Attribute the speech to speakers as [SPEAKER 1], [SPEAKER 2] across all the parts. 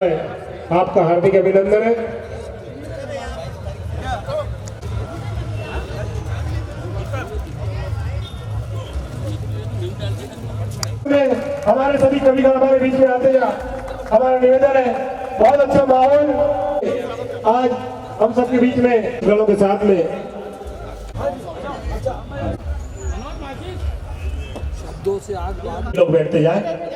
[SPEAKER 1] आपका हार्दिक अभिनंदन है। हमारे सभी कविगण हमारे बीच में आते जा, हमारा निवेदन है, बहुत अच्छा माहौल आज हम सबके बीच में गणों के साथ में
[SPEAKER 2] शब्दों से आग
[SPEAKER 1] लोग बैठते जाए।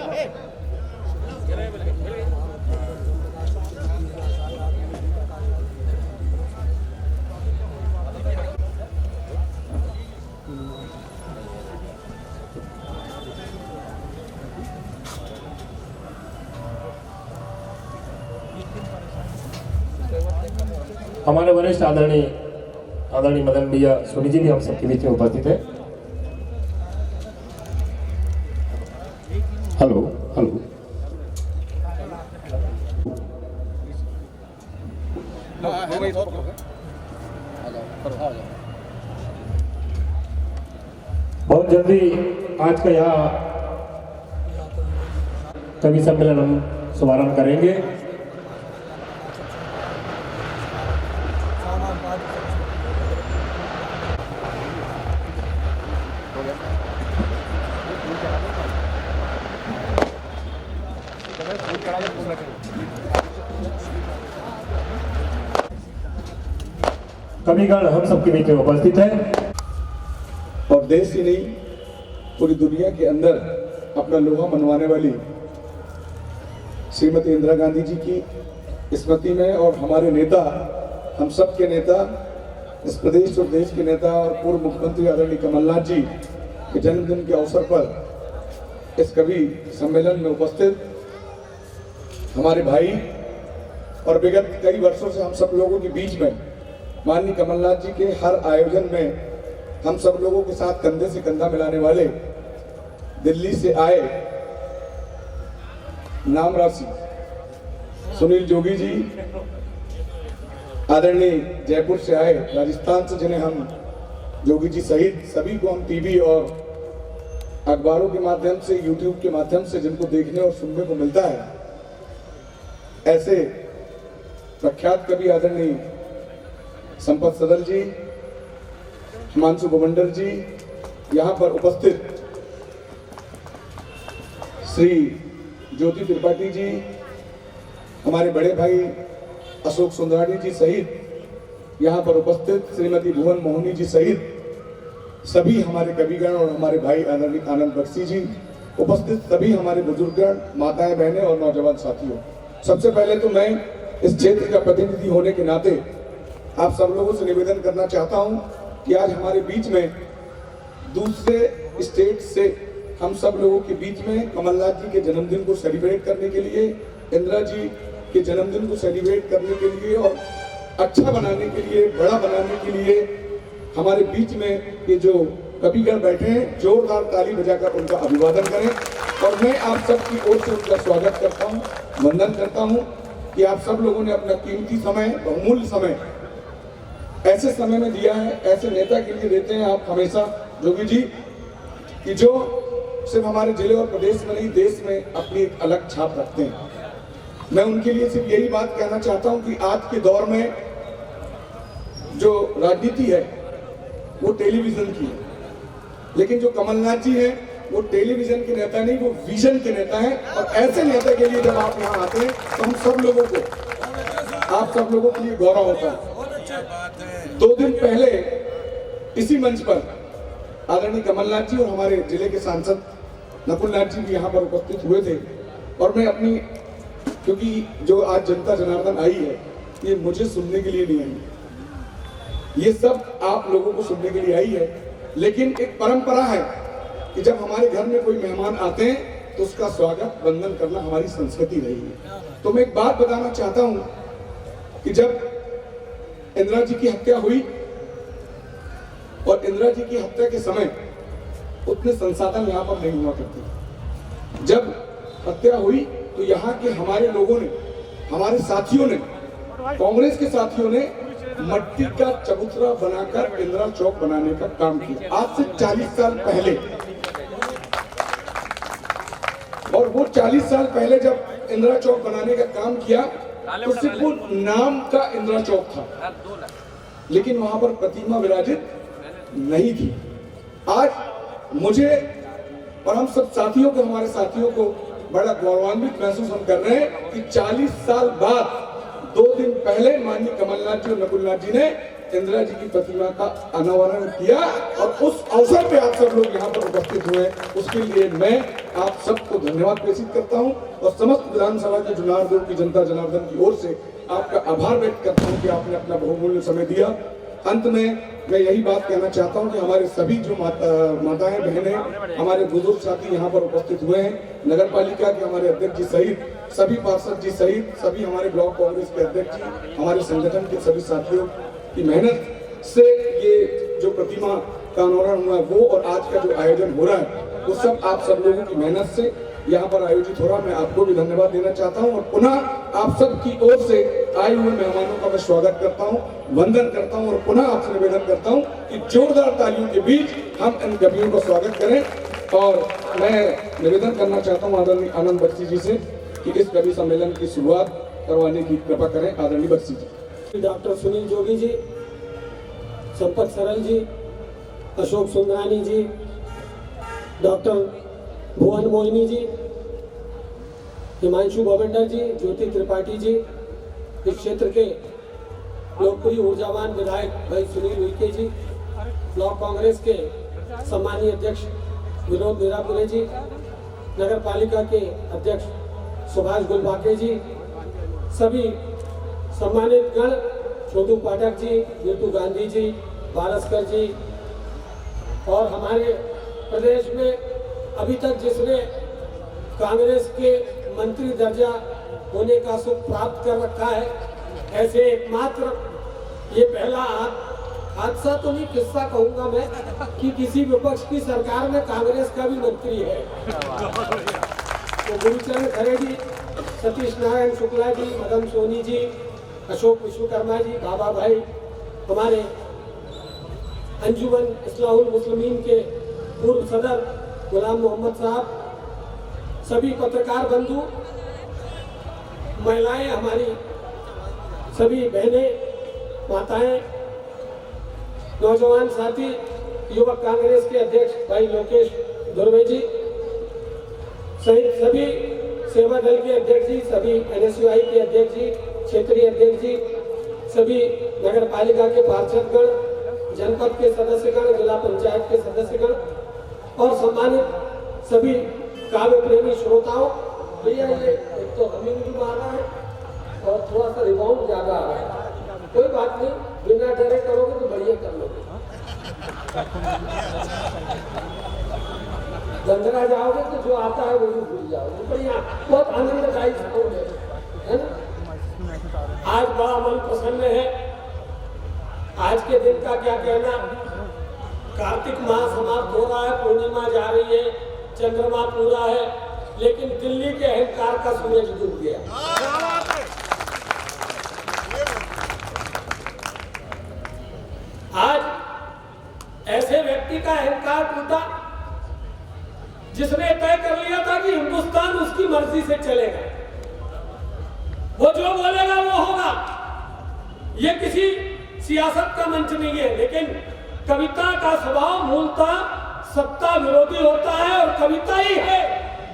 [SPEAKER 1] हमारे वरिष्ठ आदरणीय मदन भैया सोनी जी भी हम सबके बीच में उपस्थित है। हेलो हेलो, बहुत जल्दी आज का यहाँ कवि सम्मेलन हम शुभारंभ करेंगे। कविगण हम सबके बीच में उपस्थित है
[SPEAKER 3] और देश ही नहीं पूरी दुनिया के अंदर अपना लोहा मनवाने वाली श्रीमती इंदिरा गांधी जी की स्मृति में और हमारे नेता, हम सब के नेता, इस प्रदेश और देश के नेता और पूर्व मुख्यमंत्री आदरणीय कमलनाथ जी के जन्मदिन के अवसर पर इस कवि सम्मेलन में उपस्थित हमारे भाई और विगत कई वर्षों से हम सब लोगों के बीच में माननीय कमलनाथ जी के हर आयोजन में हम सब लोगों के साथ कंधे से कंधा मिलाने वाले दिल्ली से आए नाम राशि सुनील जोगी जी, आदरणीय जयपुर से आए राजस्थान से, जिन्हें हम जोगी जी सहित सभी को हम टीवी और अखबारों के माध्यम से, यूट्यूब के माध्यम से जिनको देखने और सुनने को मिलता है, ऐसे प्रख्यात कवि आदरणीय संपत सदल जी, हिमांशु गोवंडर जी, यहाँ पर उपस्थित श्री ज्योति त्रिपाठी जी, हमारे बड़े भाई अशोक सुंदरानी जी सहित यहाँ पर उपस्थित श्रीमती भुवन मोहनी जी सहित सभी हमारे कविगण और हमारे भाई आदरणीय आनंद बख्शी जी, उपस्थित सभी हमारे बुजुर्गगण, माताएं, बहनें और नौजवान साथियों, सबसे पहले तो मैं इस क्षेत्र का प्रतिनिधि होने के नाते आप सब लोगों से निवेदन करना चाहता हूं कि आज हमारे बीच में दूसरे स्टेट से हम सब लोगों के बीच में कमलनाथ जी के जन्मदिन को सेलिब्रेट करने के लिए, इंदिरा जी के जन्मदिन को सेलिब्रेट करने के लिए और अच्छा बनाने के लिए, बड़ा बनाने के लिए हमारे बीच में ये जो कविगण बैठे हैं, जोरदार ताली बजाकर उनका अभिवादन करें। और मैं आप सबकी ओर से उनका स्वागत करता हूँ, वंदन करता हूँ कि आप सब लोगों ने अपना कीमती समय, बहुमूल्य समय ऐसे समय में दिया है, ऐसे नेता के लिए देते हैं आप हमेशा जोगी जी, कि जो सिर्फ हमारे जिले और प्रदेश में नहीं, देश में अपनी एक अलग छाप रखते हैं। मैं उनके लिए सिर्फ यही बात कहना चाहता हूं कि आज के दौर में जो राजनीति है वो टेलीविजन की है, लेकिन जो कमलनाथ जी हैं वो टेलीविजन के नेता नहीं, वो विजन के नेता हैं। और ऐसे नेता के लिए जब आप यहाँ आते हैं तो हम सब लोगों को, आप सब लोगों के लिए गौरव होता है। 2 दिन पहले इसी मंच पर आदरणीय कमलनाथ जी और हमारे जिले के सांसद नकुलनाथ जी भी यहाँ पर उपस्थित हुए थे। और मैं अपनी, क्योंकि जो आज जनता जनार्दन आई है ये मुझे सुनने के लिए नहीं आई, ये सब आप लोगों को सुनने के लिए आई है। लेकिन एक परंपरा है कि जब हमारे घर में कोई मेहमान आते हैं तो उसका स्वागत, वंदन करना हमारी संस्कृति रही है। तो मैं एक बात बताना चाहता हूँ कि जब इंदिरा जी की हत्या हुई और इंदिरा जी की हत्या के समय उतने संसाधन यहाँ पर नहीं हुआ करते। जब हत्या हुई तो यहाँ के हमारे लोगों ने, हमारे साथियों ने, कांग्रेस के साथियों ने मट्टी का चबूतरा बनाकर इंदिरा चौक बनाने का काम किया आज से 40 साल पहले। और वो 40 साल पहले जब इंदिरा चौक बनाने का काम किया तो सिर्फ वो नाम का इंदिरा चौक था, लेकिन वहां पर प्रतिमा विराजित नहीं थी। आज मुझे और हम सब साथियों को, हमारे साथियों को बड़ा गौरवान्वित महसूस हम कर रहे हैं कि 40 साल बाद 2 दिन पहले माननीय कमलनाथ जी और नकुलनाथ जी ने इंदिरा जी की प्रतिमा का अनावरण किया और उस अवसर पे आप सब लोग यहाँ पर उपस्थित हुए, उसके लिए मैं आप सबको धन्यवाद प्रेषित करता हूँ और समस्त विधानसभा के जनार्दन की जनता जनार्दन की ओर से आपका आभार व्यक्त करता हूँ कि आपने अपना बहुमूल्य समय दिया। अंत में मैं यही बात कहना चाहता हूँ कि हमारे सभी जो माताएं बहनें, हमारे बुजुर्ग साथी यहाँ पर उपस्थित हुए हैं, नगर पालिका के हमारे अध्यक्ष जी सहित सभी पार्षद जी सहित सभी हमारे ब्लॉक कांग्रेस के अध्यक्ष जी, हमारे संगठन के सभी साथियों की मेहनत से ये जो प्रतिमा का अनावरण हुआ है वो और आज का जो आयोजन हो रहा है वो सब आप सब लोगों की मेहनत से यहाँ पर आयोजित हो रहा है। मैं आपको भी धन्यवाद देना चाहता हूँ और पुनः आप सब की ओर से आए हुए मेहमानों का मैं स्वागत करता हूँ, वंदन करता हूँ और पुनः आपसे निवेदन करता हूँ कि जोरदार तालियों के बीच हम इन कवियों का स्वागत करें। और मैं निवेदन करना चाहता हूँ आदरणीय आनंद बख्शी जी से कि इस कवि सम्मेलन की शुरुआत करवाने की कृपा करें। आदरणीय बख्शी जी।
[SPEAKER 2] डॉक्टर सुनील जोगी जी, संपत सरल जी, अशोक सुंदरानी जी, डॉक्टर भुवन मोहिनी जी, हिमांशु भवंडर जी, ज्योति त्रिपाठी जी, इस क्षेत्र के लोकप्रिय ऊर्जावान विधायक भाई सुनील उइके जी, ब्लॉक कांग्रेस के सम्मानीय अध्यक्ष विनोद मीरापुरे जी, नगर पालिका के अध्यक्ष सुभाष गुलबाके जी, सभी सम्मानित गण, छोटू पाठक जी, नीतू गांधी जी, बारस्कर जी और हमारे प्रदेश में अभी तक जिसने कांग्रेस के मंत्री दर्जा होने का सुख प्राप्त कर रखा है, ऐसे एकमात्र ये पहला हादसा तो नहीं, किस्सा कहूंगा मैं कि किसी विपक्ष की सरकार में कांग्रेस का भी मंत्री है। तो गुरुचरण खरे जी, सतीश नारायण शुक्ला जी, मदन सोनी जी, अशोक विश्वकर्मा जी, बाबा भाई, हमारे अंजुमन इस्लाहुल मुस्लिमीन के पूर्व सदर गुलाम मोहम्मद साहब, सभी पत्रकार बंधु, महिलाएं, हमारी सभी बहनें, माताएं, नौजवान साथी, युवक कांग्रेस के अध्यक्ष भाई लोकेश धुर्वे जी सहित सभी सेवा दल के अध्यक्ष जी, सभी एनएसयूआई के अध्यक्ष जी, क्षेत्रीय अध्यक्ष जी, सभी नगर पालिका के पार्षदगण, जनपद के सदस्यगण, जिला पंचायत के सदस्यगण और सम्मानित सभी काव्य प्रेमी श्रोताओं। भैया ये एक तो हमिंग भी मार रहा है और थोड़ा सा रिबाउंड ज्यादा आ रहा है, कोई बात नहीं, बिना डरे करोगे तो बढ़िया कर लोगे। गंजरा जाओगे तो जो आता है वो भी भूल जाओगे। बढ़िया, बहुत आनंददायी है ना। आज बड़ा मन प्रसन्न है। आज के दिन का क्या कहना, कार्तिक माह समाप्त हो रहा है, पूर्णिमा जा रही है, चंद्रमा पूरा है, लेकिन दिल्ली के अहंकार का सूरज डूब गया। आज ऐसे व्यक्ति का अहंकार टूटा जिसने तय कर लिया था कि हिंदुस्तान उसकी मर्जी से चलेगा, वो जो बोलेगा वो होगा। ये किसी सियासत का मंच नहीं है, लेकिन कविता का स्वभाव मूलतः सत्ता विरोधी होता है और कविता ही है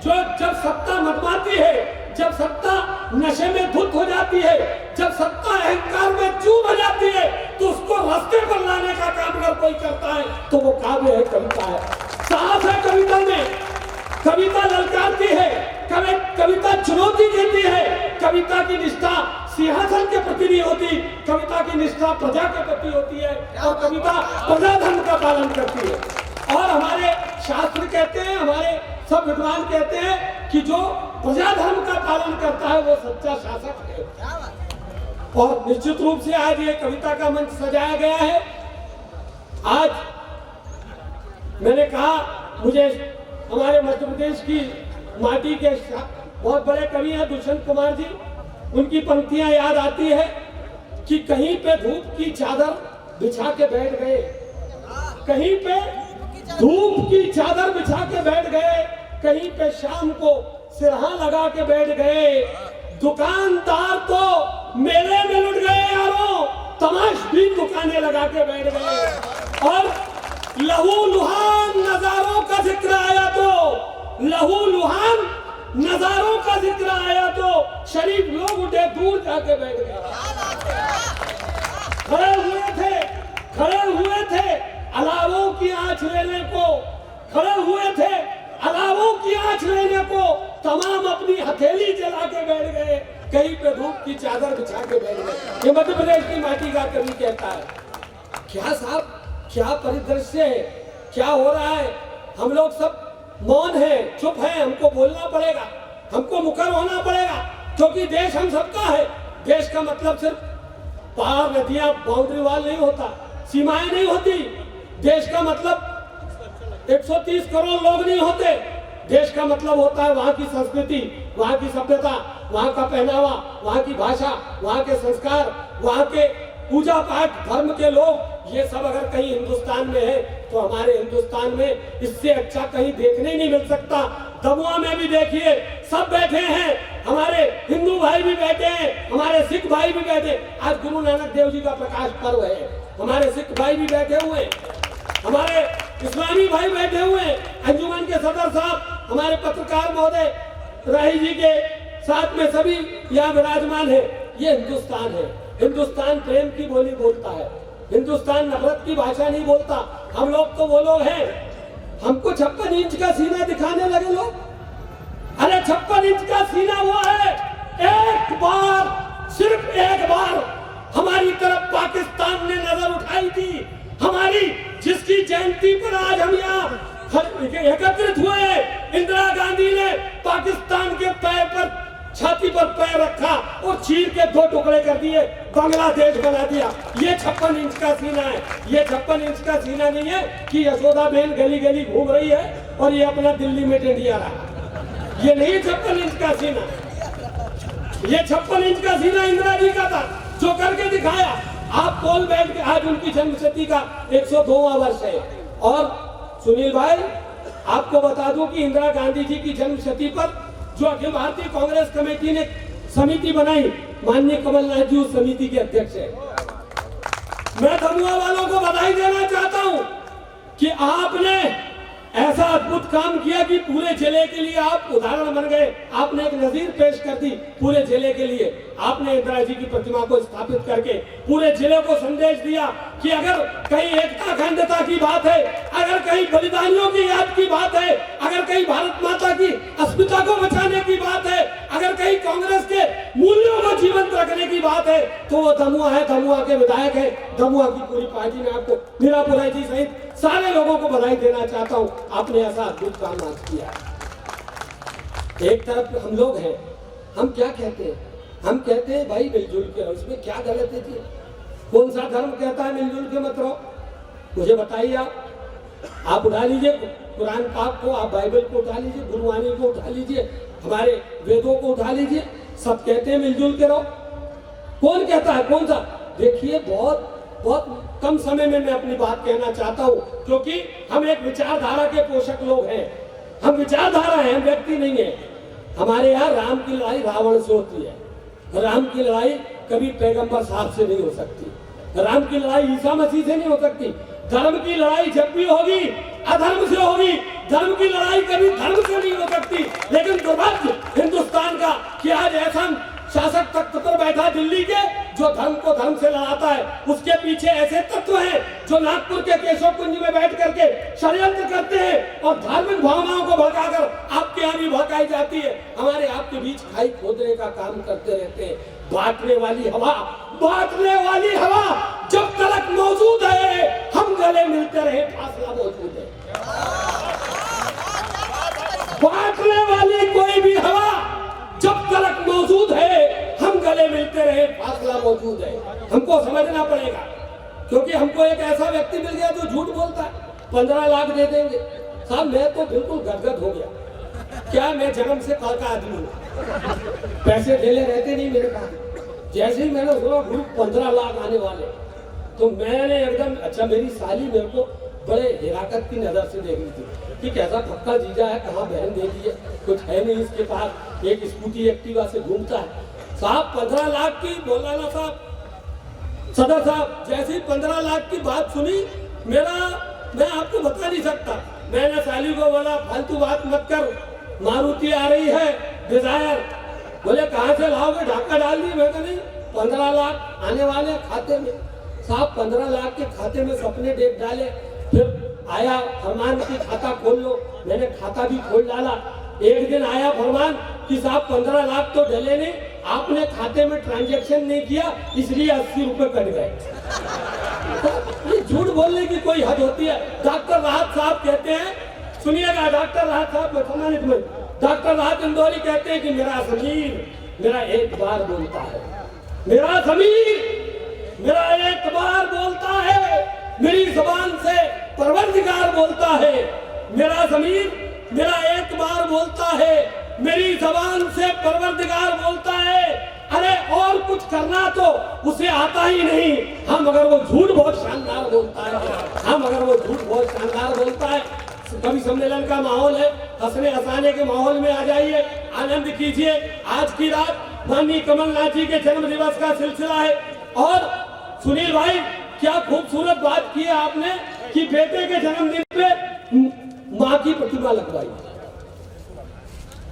[SPEAKER 2] जो जब सत्ता मतवाती है, जब सत्ता नशे में धुत हो जाती है, जब सत्ता अहंकार में चूर हो जाती है, तो उसको रास्ते पर लाने का काम अगर कोई करता है तो वो काव्य है, कविता है, साहस है कविता में। कविता ललकारती है, कविता चुनौती देती है। कविता की निष्ठा सिंहासन के प्रति नहीं होती, कविता की निष्ठा प्रजा के प्रति होती है और कविता प्रजा धर्म का पालन करती है। और हमारे शास्त्र कहते हैं, हमारे सब विद्वान कहते हैं कि जो प्रजा धर्म का पालन करता है वो सच्चा शासक है। और निश्चित रूप से आज ये कविता का मंच सजाया गया है। आज मैंने कहा, मुझे हमारे मध्य प्रदेश की माटी के बहुत बड़े कवि हैं दुष्यंत कुमार जी, उनकी पंक्तियां याद आती है कि कहीं पे धूप की चादर बिछा के बैठ गए, कहीं पे धूप की चादर बिछा के बैठ गए, कहीं पे शाम को सिरहा लगा के बैठ गए, दुकानदार तो मेले में लुट गए यारों, तमाशबीन दुकानें लगा के बैठ गए। और लहू लुहान नजारों का जिक्र आया तो, लहू लुहान नजारों का जिक्र आया तो शरीफ लोग उठे, दूर जाके बैठ गए। खड़े हुए थे अलावों की आंच लेने को, खड़े हुए थे अलावों की आंच लेने को, तमाम अपनी हथेली जला के बैठ गए, कहीं पे धूप की चादर बिछा के बैठ गए। ये मध्य प्रदेश की माटी का कवि कहता है। क्या साहब, क्या परिदृश्य है, क्या हो रहा है? हम लोग सब मौन है, चुप है, हमको बोलना पड़ेगा, हमको मुखर होना पड़ेगा, क्योंकि देश हम सबका है। देश का मतलब सिर्फ पहाड़, नदियां, बाउंड्री वाल नहीं होता, सीमाएं नहीं होती। देश का मतलब 130 करोड़ लोग नहीं होते। देश का मतलब होता है वहाँ की संस्कृति, वहाँ की सभ्यता, वहाँ का पहनावा, वहाँ की भाषा, वहाँ के संस्कार, वहाँ के पूजा पाठ, धर्म के लोग, ये सब अगर कहीं हिंदुस्तान में है तो हमारे हिंदुस्तान में इससे अच्छा कहीं देखने नहीं मिल सकता। दमुआ में भी देखिए, सब बैठे हैं, हमारे हिंदू भाई भी बैठे हैं, हमारे सिख भाई भी बैठे। आज गुरु नानक देव जी का प्रकाश पर्व है, हमारे सिख भाई भी बैठे हुए, हमारे इस्लामी भाई बैठे हुए, अंजुमन के सदर साहब, हमारे पत्रकार महोदय राही जी के साथ में सभी यहाँ विराजमान है। ये हिंदुस्तान है। हिंदुस्तान प्रेम की बोली बोलता है, हिंदुस्तान नफरत की भाषा नहीं बोलता। हम लोग तो वो लोग हैं, हमको 56 इंच का सीना दिखाने लगे लोग। अरे 56 इंच का सीना वो है, एक बार, सिर्फ एक बार हमारी तरफ पाकिस्तान ने नजर उठाई थी, हमारी जिसकी जयंती पर आज हम यहाँ एकत्रित हुए। इंदिरा गांधी ने पाकिस्तान के पैर पर, छाती पर पैर रखा और चीर के 2 टुकड़े कर दिए, बांग्लादेश बना दिया। ये 56 इंच का सीना है। ये 56 इंच का सीना नहीं है कि यशोदा बहन गली गली घूम रही है और ये अपना दिल्ली में टेंडिया रहा। ये नहीं 56 इंच का सीना। ये 56 इंच का सीना इंदिरा जी का था, जो करके दिखाया। आप पोल बैठ के, आज उनकी जन्मशती का 102वां वर्ष है। और सुनील भाई, आपको बता दूं कि इंदिरा गांधी जी की जन्मशती पर जो अखिल भारतीय कांग्रेस कमेटी ने समिति बनाई, माननीय कमलनाथ जी उस समिति के अध्यक्ष है। मैं दमुआ वालों को बधाई देना चाहता हूं कि आपने ऐसा अद्भुत काम किया कि पूरे जिले के लिए आप उदाहरण बन गए। आपने एक नजीर पेश कर दी पूरे जिले के लिए। आपने इंदिरा जी की प्रतिमा को स्थापित करके पूरे जिले को संदेश दिया कि अगर कहीं एकता अखंडता की बात है, अगर कहीं बलिदानियों की याद की बात है, अगर कहीं भारत माता की अस्मिता को बचाने की बात है, अगर कहीं कांग्रेस के मूल्यों को जीवंत रखने की बात है, तो वो दमुआ है, दमुआ के विधायक है, दमुआ की पूरी पार्टी ने आपको, मीरापुरा जी सहित सारे लोगों को बधाई देना चाहता हूं। आपने ऐसा अद्भुत काम आज किया। एक तरफ हम लोग हैं, हम क्या कहते हैं? हम कहते हैं भाई मिलजुल के रहो। इसमें क्या गलत है जी? कौन सा धर्म कहता है मिलजुल के मत रहो? मुझे बताइए। आप उठा लीजिए कुरान पाक को, आप बाइबल को उठा लीजिए, गुरुवाणी को उठा लीजिए, हमारे वेदों को उठा लीजिए, सब कहते हैं मिलजुल के रहो। कौन कहता है? कौन सा? देखिए, बहुत कम समय में मैं अपनी बात कहना चाहता हूं, क्योंकि हम एक विचारधारा के पोषक लोग हैं। हम विचारधारा हैं, हम व्यक्ति नहीं है। हमारे यहाँ राम की लड़ाई रावण से होती है, राम की लड़ाई कभी पैगंबर साहब से नहीं हो सकती, राम की लड़ाई ईसा मसीह से नहीं हो सकती। धर्म की लड़ाई जब भी होगी अधर्म से होगी, धर्म की लड़ाई कभी धर्म से नहीं हो सकती। लेकिन दुर्भाग्य हिंदुस्तान का कि आज ऐसा शासक तख्त पर बैठा दिल्ली के जो धर्म को धर्म से लड़ाता है, उसके पीछे ऐसे तत्व हैं जो नागपुर के केशव कुंज में बैठ करके षड्यंत्र करते हैं और धार्मिक भावनाओं को भड़काकर आपके यहाँ भी भड़काई जाती है, हमारे आपके बीच खाई खोदने का काम करते रहते हैं। बांटने वाली हवा, बांटने वाली हवा जब तक मौजूद है, हम गले मिलते रहे, फासला मौजूद है। बांटने वाली कोई भी हवा जब तक मौजूद है, हम गले मिलते रहे, फासला मौजूद है। हमको समझना पड़ेगा, क्योंकि हमको एक ऐसा व्यक्ति मिल गया जो झूठ बोलता है, 15 लाख दे देंगे। साहब मैं तो बिल्कुल गदगद हो गया। क्या मैं जन्म से कल का आदमी हूँ, पैसे ढेले रहते नहीं मेरे पास। जैसे ही मैंने सुना ग्रुप 15 लाख आने वाले, तो मैंने एकदम, अच्छा मेरी साली मेरे को बड़े हिराकत की नज़र से देख रही थी कि कैसा पक्का जीजा है, कहाँ बहन दे दी है, कुछ है नहीं इसके पास, एक स्कूटी एक्टिवा से घूमता है। साहब 15 लाख की मौलाना साहब सदर साहब जैसे ही 15 लाख की बात सुनी, मैं आपको बता नहीं सकता, मैंने साली को बोला फालतू बात मत कर, मारुति आ रही है डिजायर, बोले कहाँ से लाओगे, ढाका डाल दी, मैं नहीं 15 लाख आने वाले खाते में। साहब 15 लाख के खाते में सपने देख डाले, फिर आया फरमान की खाता खोल लो, मैंने खाता भी खोल डाला। एक दिन आया फरमान कि साहब 15 लाख तो डले नहीं, आपने खाते में ट्रांजैक्शन नहीं किया इसलिए 80 रुपए कट गए। ये झूठ बोलने की कोई हद होती है। डॉक्टर राहत साहब कहते हैं, सुनिएगा डॉक्टर राहत साहब, सम्मानित में डॉक्टर राहत इंदौरी कहते हैं कि मेरा ज़मीर मेरा एक बार बोलता है, मेरा ज़मीर मेरा एक बार बोलता है, मेरी जुबान से परवरदिगार बोलता है, मेरा ज़मीर मेरा एक बार बोलता है, मेरी जबान से परवरदिगार बोलता है। अरे और कुछ करना तो उसे आता ही नहीं, हम अगर वो झूठ बहुत शानदार बोलता है, कवि सम्मेलन का माहौल है, हंसने हंसाने के माहौल में आ जाइए, आनंद कीजिए। आज की रात माननीय कमलनाथ जी के जन्म दिवस का सिलसिला है और सुनील भाई क्या खूबसूरत बात की है आपने कि बेटे के जन्मदिन पे माँ की प्रतिमा लगवाई।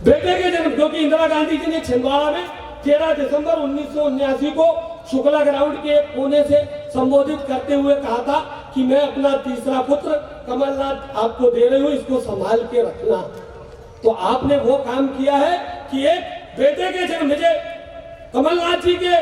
[SPEAKER 2] बेटे के जन्म, क्योंकि इंदिरा गांधी जी ने छिंदवाड़ा में 13 दिसंबर 1979 को शुक्ला ग्राउंड के एक कोने से संबोधित करते हुए कहा था कि मैं अपना तीसरा पुत्र कमलनाथ आपको दे रही हूं, इसको संभाल के रखना। तो आपने वो काम किया है कि एक बेटे के जन्म, मुझे कमलनाथ जी के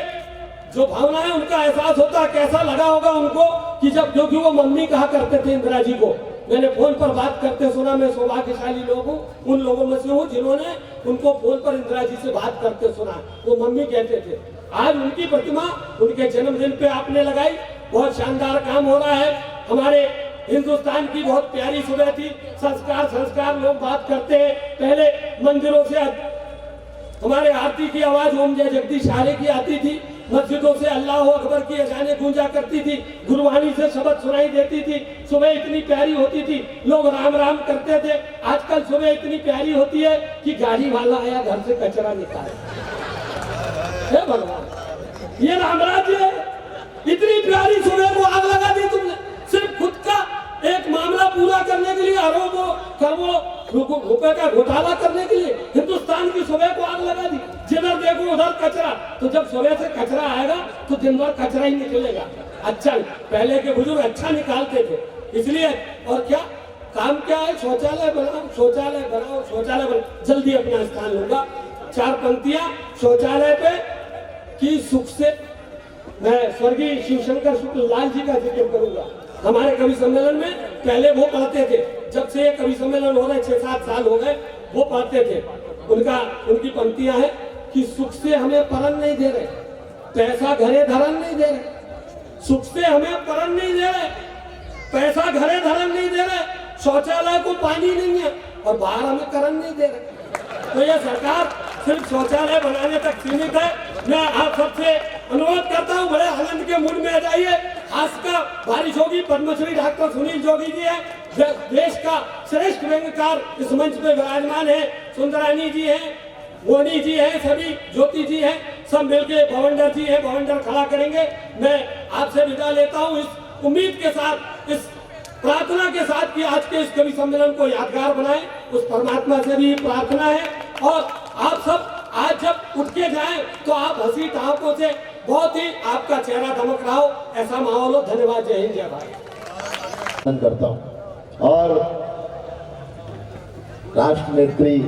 [SPEAKER 2] जो भावना है उनका एहसास होता है, कैसा लगा होगा उनको कि जब, क्योंकि वो मम्मी कहा करते थे इंदिरा जी को, मैंने फोन पर बात करते सुना, मैं सौभाग्यशाली लोग हूँ, उन लोगों में से हूँ जिन्होंने उनको फोन पर इंदिरा जी से बात करते सुना, वो मम्मी कहते थे। आज उनकी प्रतिमा उनके जन्मदिन पे आपने लगाई, बहुत शानदार काम हो रहा है। हमारे हिंदुस्तान की बहुत प्यारी सुबह थी, संस्कार लोग बात करते हैं। पहले मंदिरों से हमारे आरती की आवाज ओम जय जगदीश हरे की आती थी, मस्जिदों से अल्लाह अकबर की अजानें गूंजा करती थी, गुरबानी से शब्द सुनाई देती थी, सुबह इतनी प्यारी होती थी, लोग राम राम करते थे। आजकल सुबह इतनी प्यारी होती है कि गाड़ी वाला आया घर से कचरा निकाल, हे भगवान, ये रामराज्य है। इतनी प्यारी सुबह को आग लगा दी तुमने, सिर्फ खुद का एक मामला पूरा करने के लिए, अरबों खरबों रुपए का घोटाला करने के लिए हिंदुस्तान की सुबह को आग लगा दी। जिधर देखो उधर कचरा, तो जब सुबह से कचरा आएगा तो दिन भर कचरा ही निकलेगा। अच्छा, पहले के बुजुर्ग अच्छा निकालते थे, इसलिए। और क्या काम क्या है, शौचालय बनाओ, शौचालय बनाओ, शौचालय बनाओ। जल्दी अपना स्थान लूंगा, 4 पंक्तियां शौचालय पे की सुख से मैं स्वर्गीय शिवशंकर शुक्ल लाल जी का जिक्र करूंगा। हमारे कवि सम्मेलन में पहले वो पढ़ते थे, जब से ये कवि सम्मेलन हो रहे 6-7 साल हो गए, वो पढ़ते थे। उनकी पंक्तियां हैं कि सुख से हमें परन नहीं दे रहे, पैसा घरे धरन नहीं दे रहे, सुख से हमें परन नहीं दे रहे, पैसा घरे धरन नहीं दे रहे, शौचालय को पानी नहीं है और बाहर हमें करन नहीं दे रहे। तो ये सरकार सिर्फ शौचालय बनाने तक सीमित है। मैं आप सबसे अनुरोध करता हूँ, बड़े आनंद के मूड में आ जाइए। आज का बारिश होगी, पद्मश्री डॉक्टर सुनील जोगी जी है, देश का श्रेष्ठ व्यंग्यकार इस मंच पे विराजमान है, सुंदरानी जी हैं, मोनी जी हैं, सभी ज्योति जी हैं, सब मिलके भवंडर जी हैं, भवंडर खड़ा करेंगे। मैं आपसे विदा लेता हूँ इस उम्मीद के साथ, इस प्रार्थना के साथ कि आज के इस कवि सम्मेलन को यादगार बनाएं। उस परमात्मा से भी प्रार्थना है और आप सब आज जब उठ के जाएं तो आप हंसी ठहाकों से, बहुत ही आपका चेहरा दमक रहा हो, ऐसा माहौल हो। धन्यवाद, जय हिंद, जय भारत।
[SPEAKER 4] करता हूं और राष्ट्र नेत्री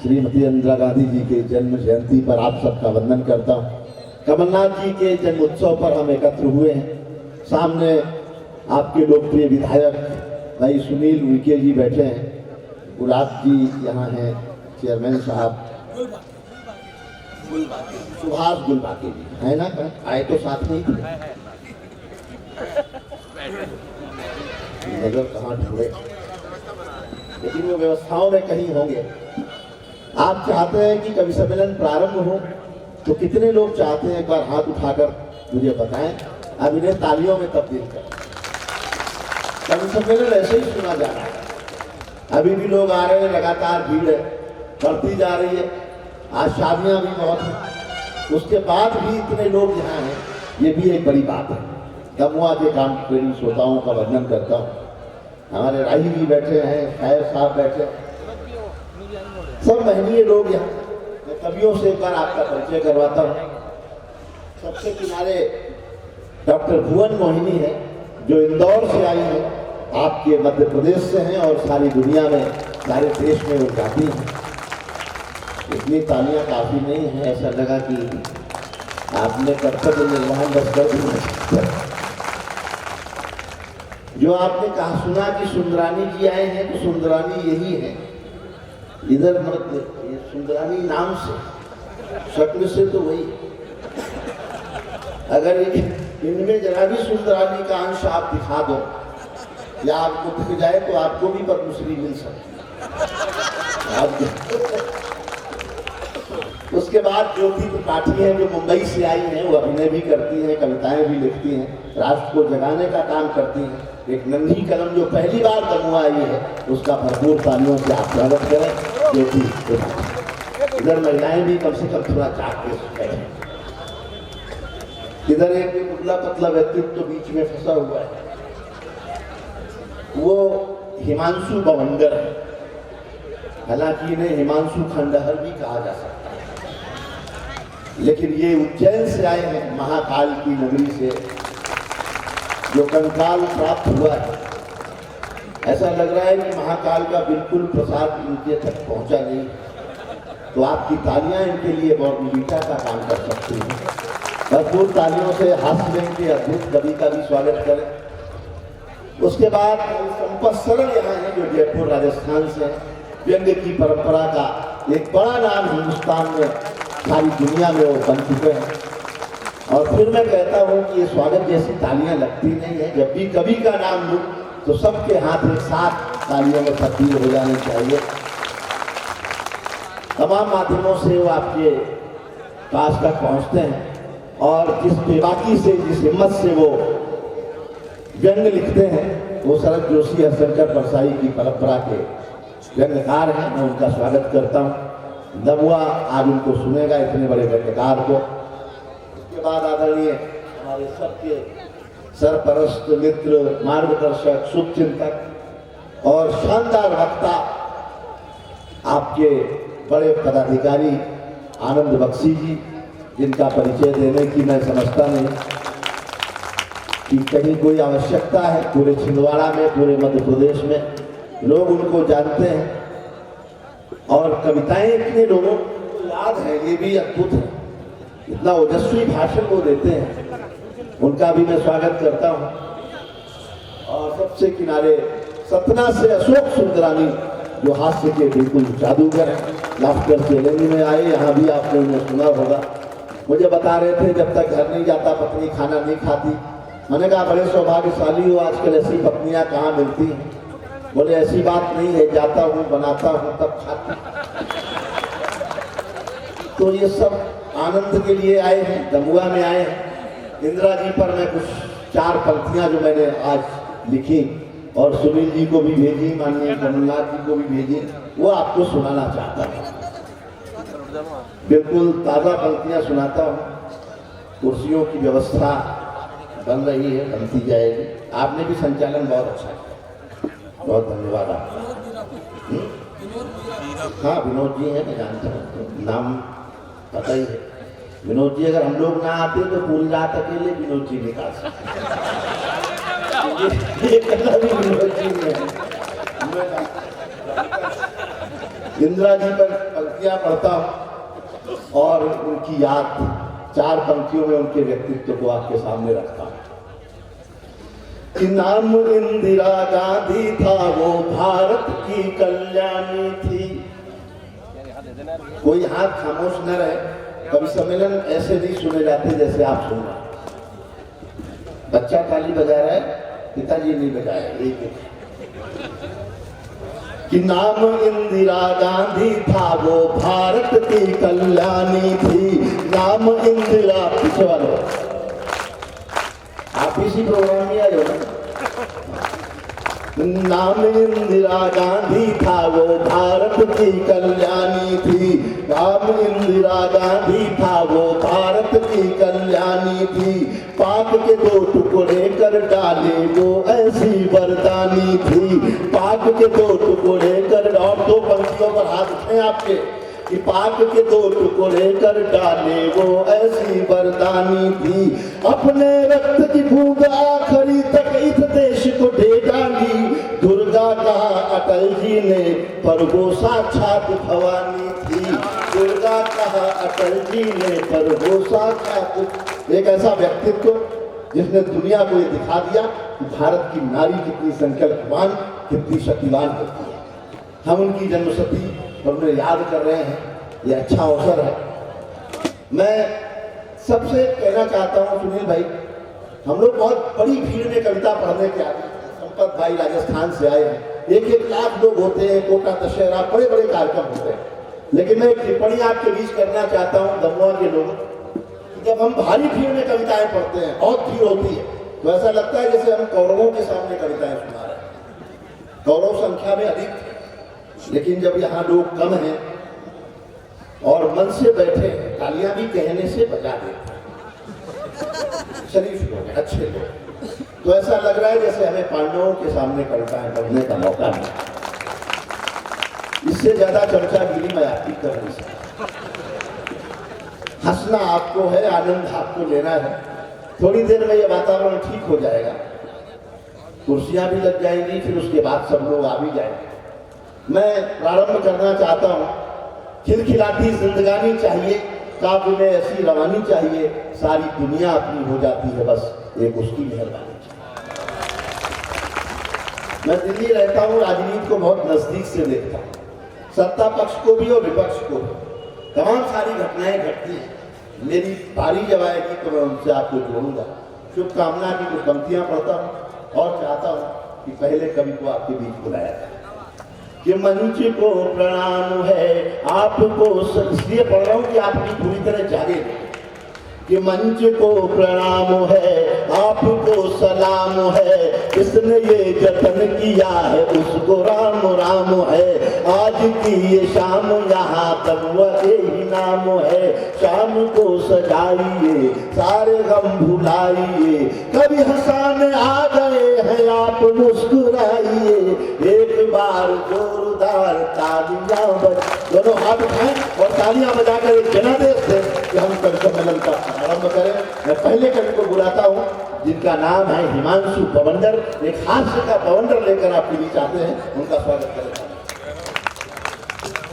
[SPEAKER 4] श्रीमती इंदिरा गांधी जी के जन्म जयंती पर आप सबका वंदन करता हूं। कमलनाथ जी के जन्म उत्सव पर हम एकत्र हुए हैं। सामने आपके लोकप्रिय विधायक भाई सुनील उइके जी बैठे हैं, गुलाब जी यहाँ हैं, चेयरमैन साहब सुभाष गुलबाके जी है ना, आए तो साथ में ही नजर कहाँ ढूंढे, लेकिन वो व्यवस्थाओं में कहीं होंगे। आप चाहते हैं कि कवि सम्मेलन प्रारंभ हो तो कितने लोग चाहते हैं, एक बार हाथ उठाकर मुझे बताएं। अब इन्हें तालियों में तब्दील करें। कवि सम्मेलन ऐसे ही सुना जा रहा है। अभी भी लोग आ रहे हैं, लगातार भीड़ है, बढ़ती जा रही है। आज शादियां भी बहुत हैं, उसके बाद भी इतने लोग यहाँ हैं, ये भी एक बड़ी बात है। दमुआ के काम प्रेमी श्रोताओं का वर्णन करता हूँ। हमारे राही जी बैठे हैं, शायर साहब बैठे हैं, सब महनीय लोग यहाँ। मैं कवियों से एक बार आपका परिचय करवाता हूँ। सबसे किनारे डॉक्टर भुवन मोहिनी है, जो इंदौर से आई है, आपके मध्य प्रदेश से हैं और सारी दुनिया में, सारे देश में वो जाती हैं। इतनी तालियां काफ़ी नहीं है, ऐसा लगा कि आपने कर्तव्य निर्वहन बस कर दिया। जो आपने कहा सुना कि सुंदरानी जी आए हैं, तो सुंदरानी यही है। इधर मत देखिए, सुंदरानी नाम से, शक्ल से तो वही। अगर इनमें जरा भी सुंदरानी का अंश आप दिखा दो या आपको दिख जाए तो आपको भी पद्मश्री मिल सकती है। उसके बाद ज्योति त्रिपाठी हैं, जो मुंबई से आई हैं, वो अभिनय भी करती हैं, कविताएं भी लिखती हैं, राष्ट्र को जगाने का काम करती हैं। एक नन्ही कलम जो पहली बार दमुआ आई है, उसका भरपूर तालियों से आप स्वागत करें ज्योति त्रिपाठी। इधर महिलाएं भी कम से कम थोड़ा चाक के बैठे। इधर एक दुबला पतला व्यक्तित्व तो बीच में फंसा हुआ है, वो हिमांशु बवंडर है। हालांकि इन्हें हिमांशु खंडहर भी कहा जा सकता है, लेकिन ये उज्जैन से आए हैं, महाकाल की नगरी से, जो कंकाल प्राप्त हुआ है। ऐसा लग रहा है कि महाकाल का बिल्कुल प्रसाद इनके तक पहुंचा नहीं, तो आपकी तालियां इनके लिए बहुत मीठा का काम कर सकती हैं। भरपूर तालियों से हास्य के अद्भुत कवि का भी स्वागत करें। उसके बाद संपत सरल यहाँ है, जो जयपुर राजस्थान से है। व्यंग्य की परंपरा का एक बड़ा नाम हिंदुस्तान में, सारी दुनिया में वो बन चुके हैं। और फिर मैं कहता हूँ कि ये स्वागत जैसी तालियां लगती नहीं है। जब भी कवि का नाम लूँ तो सबके हाथ एक साथ तालियों में तब्दील हो जाने चाहिए। तमाम माध्यमों से वो आपके पास तक पहुँचते हैं, और जिस बेबाकी से, जिस हिम्मत से वो व्यंग लिखते हैं, वो शरद जोशी और शंकर परसाई की परंपरा के व्यंग्यकार हैं। मैं उनका स्वागत करता हूँ। दमुआ आज उनको सुनेगा, इतने बड़े व्यंग्यकार को। उसके बाद आदरणीय हमारे सबके सरपरस्त मित्र, मार्गदर्शक, शुभचिंतक और शानदार वक्ता, आपके बड़े पदाधिकारी आनंद बख्शी जी, जिनका परिचय देने की मैं समझता नहीं कि कहीं कोई आवश्यकता है। पूरे छिंदवाड़ा में, पूरे मध्य प्रदेश में लोग उनको जानते हैं, और कविताएं इतने लोगों को याद है, ये भी अद्भुत है। इतना ओजस्वी भाषण वो देते हैं, उनका भी मैं स्वागत करता हूँ। और सबसे किनारे सतना से अशोक सुंदरानी, जो हास्य के बिल्कुल जादूगर हैं, लाफ्टर चैलेंज में आए। यहाँ भी आपने उन्हें सुना होगा। मुझे बता रहे थे जब तक घर नहीं जाता पत्नी खाना नहीं खाती। मैंने कहा बड़े सौभाग्यशाली हो, आजकल ऐसी पत्नियां कहाँ मिलती हैं। बोले ऐसी बात नहीं है, जाता हूँ, बनाता हूँ, तब खाती। तो ये सब आनंद के लिए आए हैं, दमुआ में आए हैं। इंदिरा जी पर मैं कुछ 4 पंक्तियां जो मैंने आज लिखी और सुनील जी को भी भेजी, माननीय कमलनाथ जी को भी भेजी, वो आपको सुनाना चाहता हूँ। बिल्कुल ताज़ा पंक्तियां सुनाता हूँ। कुर्सियों की व्यवस्था बन रही है, बनती जाएगी। आपने भी संचालन बहुत अच्छा किया, बहुत धन्यवाद आपका। हाँ, विनोद जी हैं, मैं जानता हूँ, नाम पता ही है। विनोद जी अगर हम लोग ना आते तो पूरी रात अकेले विनोद जी निकाल सकते। विनोद जी ने इंदिरा जी पर पंक्तियां पढ़ता हूँ और उनकी याद 4 पंक्तियों में उनके व्यक्तित्व को आपके सामने रखता हूँ। कि नाम इंदिरा गांधी था, वो भारत की कल्याणी थी। कोई हाथ खामोश न रहे। कवि सम्मेलन ऐसे नहीं सुने जाते जैसे आप सुन रहे हैं। बच्चा ताली बजा रहा है, पिताजी नहीं बजा रहे। कि नाम इंदिरा गांधी था, वो भारत की कल्याणी थी। नाम इंदिरा, पीछे वालों आप इसी प्रोग्राम में आ जाओ। नाम इंदिरा गांधी था वो भारत की कल्याणी थी। नाम इंदिरा गांधी था वो भारत की कल्याणी थी। पाक के 2 टुकड़े कर डाले वो ऐसी वरदानी थी। पाक के 2 टुकड़े कर, और 2 पंक्तियों पर हाथ उठाएं आपके, कि पाक के 2 टुकड़े कर डाले वो ऐसी वरदानी थी। अपने रक्त की बूंद आखिरी तक इस देश को दे डाली। दुर्गा कहा अटल जी ने, पर वो साक्षात भवानी थी। दुर्गा कहा अटल जी ने, पर वो साक्षात, एक ऐसा व्यक्तित्व जिसने दुनिया को ये दिखा दिया कि भारत की नारी कितनी संकल्पवान, कितनी शक्तिवान होती है। हम उनकी जन्मशती और उन्हें याद कर रहे हैं, ये अच्छा अवसर है। मैं सबसे कहना चाहता हूँ सुनील भाई, हम लोग बहुत बड़ी भीड़ में कविता पढ़ने के आते हैं। संपत भाई राजस्थान से आए हैं, 1-1 लाख लोग होते हैं, कोटा दशहरा, बड़े बड़े कार्यक्रम होते हैं। लेकिन मैं एक टिप्पणी आपके बीच करना चाहता हूँ दमोह के लोगों, जब हम भारी भीड़ में कविताएं पढ़ते हैं, बहुत भीड़ होती है, तो ऐसा लगता है जैसे हम कौरवों के सामने कविताएं सुना रहे हैं। कौरव संख्या में अधिक थे, लेकिन जब यहाँ लोग कम हैं और मन से बैठे हैं, तालियां भी कहने से बजा देते हैं, शरीफ लोग, अच्छे लोग, तो ऐसा लग रहा है जैसे हमें पांडवों के सामने कविताएं पढ़ने का मौका मिला। इससे ज्यादा चर्चा गिरी मैं आपकी कर नहीं सकता। हंसना आपको है, आनंद आपको लेना है। थोड़ी देर में ये वातावरण ठीक हो जाएगा, कुर्सियां भी लग जाएंगी, फिर उसके बाद सब लोग आ भी जाएंगे। मैं प्रारंभ करना चाहता हूं, खिलखिलाती जिंदगानी चाहिए, काबू में ऐसी रवानी चाहिए, सारी दुनिया अपनी हो जाती है, बस एक उसकी मेहरबानी चाहिए। मैं दिल्ली रहता हूं, राजनीति को बहुत नजदीक से देखता हूं, सत्ता पक्ष को भी और विपक्ष को भी। तमाम सारी घटनाएं घटती हैं। मेरी बारी जब आएगी तो मैं उनसे आपको जोड़ूंगा। शुभकामना की कुछ पंक्तियां पढ़ता हूं और चाहता हूं कि पहले कवि को आपके बीच बुलाया जाए। कि मंच को प्रणाम है आपको, इसलिए पढ़ रहा हूं कि आप भी पूरी तरह जागे। कि मंच को प्रणाम है आपको, सलाम है, इसने ये जतन किया है उसको राम राम है। आज की ये शाम यहाँ तक ही नाम है, शाम को सजाइए सारे गम भुलाइए, कभी हंसाने आ गए हैं आप मुस्कुराइए, एक बार जोरदार तालियां बज, दोनों हाथ उठाएं और तालियां बजाकर एक जनादेश दें कि हम कवि सम्मेलन का आरंभ करें। मैं पहले कवि को बुलाता हूं जिनका नाम है हिमांशु बवंडर, एक हास्य का बवंडर लेकर आपके बीच आते हैं, उनका स्वागत करें।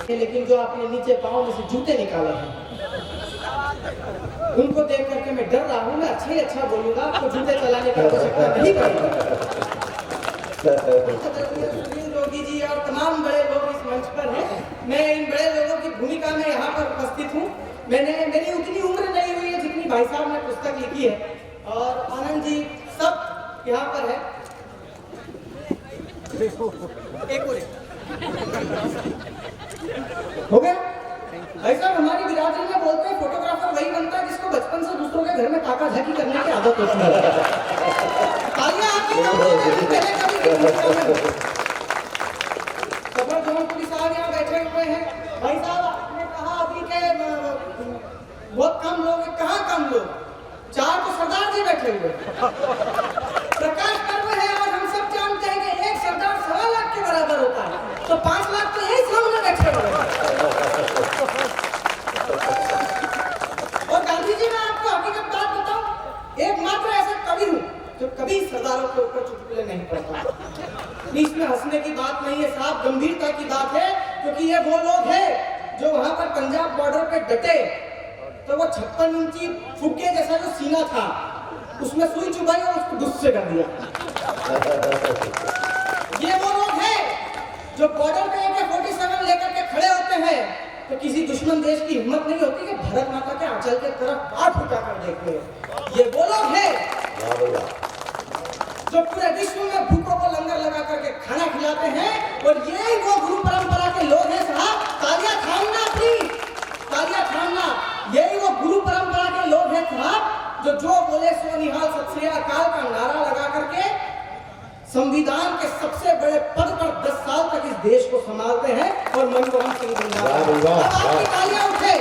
[SPEAKER 5] लेकिन जो आपने नीचे पाँव में से जूते निकाले हैं, उनको देख करके मैं डर रहा हूँ। मैं अच्छा बोलूंगा, आपको जूते चलाने की आवश्यकता नहीं पड़ेगी। सुनील जोगी जी और तमाम बड़े लोग इस मंच पर हैं। मैं इन बड़े लोगों की भूमिका में यहाँ पर उपस्थित हूँ। मेरी उतनी उम्र नहीं हुई है जितनी भाई साहब ने पुस्तक लिखी है, और आनंद जी सब यहाँ पर है। एक हो गया भाई साहब। हमारी बिरादरी में बोलते हैं फोटोग्राफर वही बनता है जिसको बचपन से दूसरों के घर में काका झाकी करने की आदत होती है। तालियां आपकी पुलिस साहब यहाँ बैठे हुए हैं। भाई साहब आपने कहा अभी के बहुत कम लोग, कहाँ कम लोग, 4 तो सरदार जी बैठे हुए। प्रकाश पर्व है और हम सब जानते हैं कि एक सरदार 1.25 लाख के बराबर होता है, तो 5 लाख तो यही सामने बैठे हुए। और गांधी जी, मैं आपको हकीकत बात बताऊं, एकमात्र ऐसा कवि हूं जो कभी सरदारों के ऊपर चुटकुले नहीं पढ़ता। इसमें हंसने की बात नहीं है साहब, गंभीरता की बात है, क्योंकि ये वो लोग हैं जो वहां पर पंजाब बॉर्डर पे डटे, तो वो 56 इंची फुके जैसा जो सीना था उसमें सुई चुभाई और उसको गुस्से कर दिया। ये वो लोग हैं जो बॉर्डर पे AK-47 लेकर के खड़े होते हैं, तो किसी दुश्मन देश की हिम्मत नहीं होती कि भारत माता के आंचल के तरफ हाथ उठाकर देखे। ये वो लोग हैं जो पूरे विश्व में भूखों को लंगर लगा करके खाना खिलाते हैं, और यही वो गुरु परंपरा के लोग हैं साहब। तालियां थामना अपनी, तालियां थामना। यही वो गुरु परंपरा के लोग हैं साहब जो बोले सो निहाल सत श्री अकाल का नारा लगा करके संविधान के सबसे बड़े पद पर 10 साल तक इस देश को संभालते हैं और मनमोहन सिंह जिंदाबाद। आपकी तालियां उठे।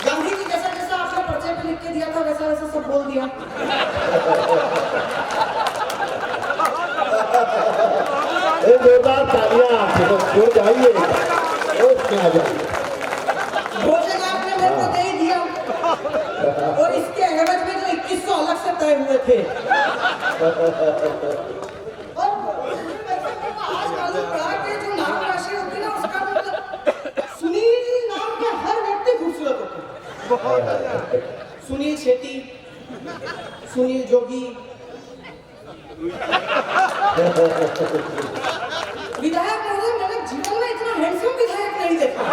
[SPEAKER 5] गांधी जी जैसा जैसा आपने पर्चे पे लिख के दिया था वैसा वैसा सब बोल दिया।
[SPEAKER 4] जोरदार तालियां आपको चाहिए, उसमें आ जाइए।
[SPEAKER 5] भोजन आपने मेरे को दे ही दिया और इसके एवज में जो 2100 अलग से तय हुए थे। और आज मालूम पड़ा कि जो नाम राशि होती है ना उसका मतलब सुनील नाम के हर व्यक्ति खूबसूरत होते हैं। सुनील शेट्टी, सुनील जोगी, विधायक महोदय मैंने जीवन में इतना हैंडसम विधायक नहीं देखा।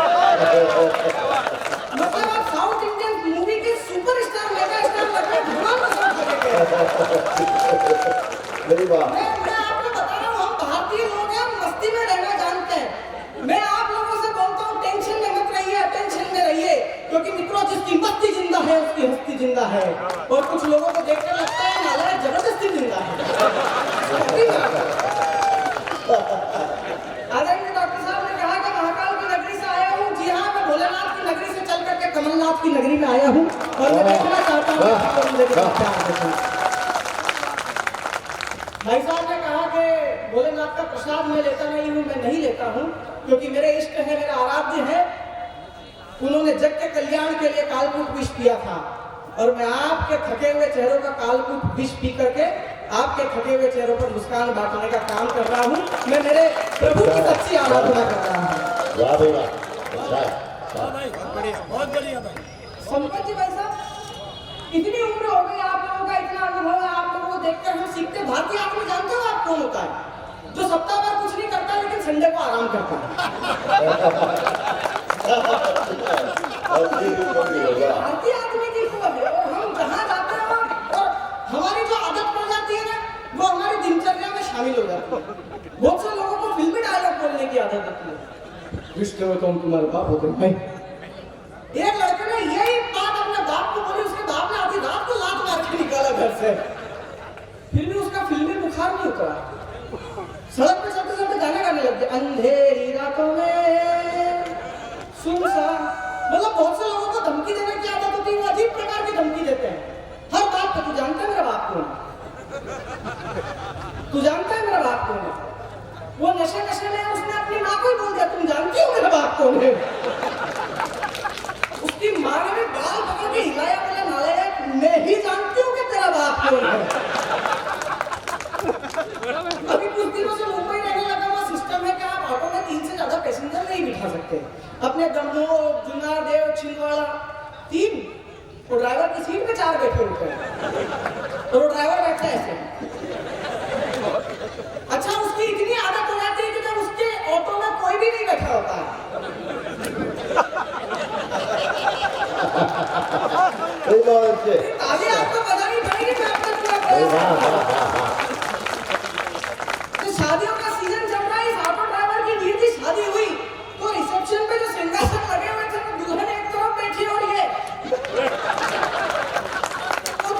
[SPEAKER 5] मतलब आप साउथ इंडियन मूवी के सुपरस्टार मेगा स्टार लगते हैं, भगवान को समझ सके। मैं आपको बता रहा हूँ, हम भारतीय लोग हैं, मस्ती में रहना जानते हैं। मैं आप लोगों से बोलता हूँ टेंशन में मत रहिए, अटेंशन में रहिए, क्योंकि मित्रों जिसकी मस्ती जिंदा है उसकी हस्ती जिंदा है। और कुछ लोगों को देखकर लगता है नालायक जबरदस्ती जिंदा है। आदरणीय डॉक्टर साहब ने कहा कि महाकाल की नगरी से आया हूँ। जी हाँ, मैं भोलेनाथ की नगरी से चल करके कमलनाथ की नगरी में आया हूँ और मैं देखना चाहता हूँ। भाई साहब ने कहा कि भोलेनाथ का प्रसाद मैं लेता नहीं हूँ, मैं नहीं लेता हूँ क्योंकि मेरे इष्ट है, मेरा आराध्य है। उन्होंने जग के कल्याण के लिए कालकूट विष पिया था और मैं आपके थके हुए चेहरों का कालकूट विष पी करके आपके थके हुए चेहरों पर मुस्कान बांटने का काम कर रहा हूँ। मैं मेरे प्रभु की सच्ची आराधना कर रहा हूँ। संपत जी भाई साहब, इतनी उम्र हो गई, आप लोगों का इतना अनुभव है, आप लोगों को देखकर हम सीखते हैं। भारतीय आदमी जानते हो आप कौन होता है? जो सप्ताह भर कुछ नहीं करता लेकिन संडे को आराम करता है। भारतीय आदमी की खूब है। हम जहाँ जाते हैं और हमारी जो आदत पड़ जाती है ना, वो हमारी दिनचर्या में शामिल हो जाती है। बहुत से लोगों को फिल्मी डायलॉग बोलने की आदत होती है। रिश्ते में तो हम तुम्हारे बाप होते हैं। एक लड़के ने यही बात अपने बाप को बोली, उसके बाप ने आधी रात को लात मार के निकाला घर से। फिर भी उसका फिल्मी बुखार नहीं उतरा। सड़क पे चलते चलते गाने गाने लग गए, अंधेरी रातों में सुनसान। मतलब बहुत से लोगों को धमकी देने की आदत होती है, वो अजीब प्रकार की धमकी देते हैं हर बात पे। तू जानता है मेरा बाप कौन है? तू जानता है मेरा बाप कौन है? वो नशे में उसने अपनी माँ को ही बोल दिया, तुम जानती हो मेरा बाप कौन है? उसकी माँ ने भी बाल पकड़ के हिलाया, बोला नालायक, मैं ही जानती हूँ कि तेरा बाप कौन है। अभी कुछ दिनों से मुंबई रहने लगा हुआ सिस्टम है कि आप ऑटो में 3 से ज्यादा पैसेंजर नहीं बिठा सकते। अपने दमोह, जुन्नारदेव, छिंदवाड़ा 3 और ड्राइवर की सीट पे 4 बैठे होते हैं और वो ड्राइवर बैठा है ऐसे। अच्छा, उसकी इतनी आदत हो जाती है कि जब उसके ऑटो में कोई भी नहीं बैठा होता है। आगे आपको बजानी पड़ेगी। मैं आपको तो शादियों का सीजन चल रहा है, इस ऑटो ड्राइवर की वीर की शादी हुई तो रिसेप्शन पे जो सिंहासन लगे हुए थे दुल्हन एक तरफ बैठी हो रही है, तो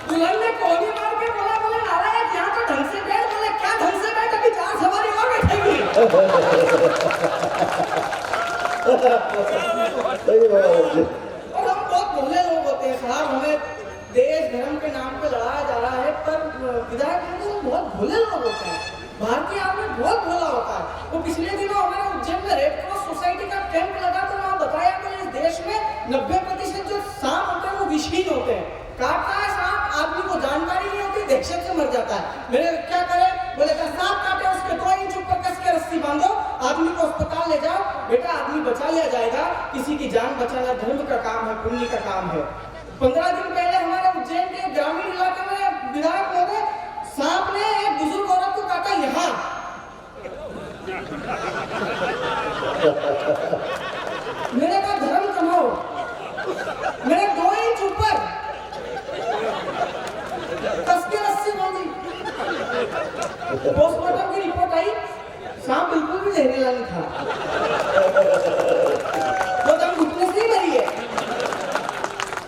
[SPEAKER 5] दुल्हन ने कोहनी मार के बोला, बोले नालायक यहाँ तो ढंग से बैठ। बोले क्या ढंग से बैठ, अभी 4 सवारी और बैठेगी। और हम बहुत भोले लोग होते हैं साहब, हमें देश धर्म के नाम पे लड़ाया जा रहा है, पर विधायक बहुत भोले लोग होते हैं। भारतीय आदमी बहुत भोला होता है। वो पिछले दिनों हमारे उज्जैन में रेड क्रॉस सोसाइटी का कैंप लगा तो वहाँ बताया कि इस देश में 90% जो सांप होते हैं वो विषहीन होते हैं। काटता है सांप, आदमी को जानकारी नहीं होती, दहशत से मर जाता है। मैंने क्या करे, बोले सांप काटे उसके 2 इंच ऊपर कस के रस्सी बांधो, आदमी को अस्पताल ले जाओ, बेटा आदमी बचा लिया जाएगा। किसी की जान बचाना धर्म का काम है, पुण्य का काम है। 15 दिन पहले हमारे उज्जैन के ग्रामीण इलाके में विधायक महोदय, सांप ने एक बुजुर्ग औरत को काटा यहाँ। मेरे का धर्म कमाओ, मेरे 2 इंच ऊपर कस के रस्सी बांधी। पोस्टमार्टम की रिपोर्ट आई, सांप बिल्कुल भी जहरीला नहीं था, वो दम घुटने से ही मरी है।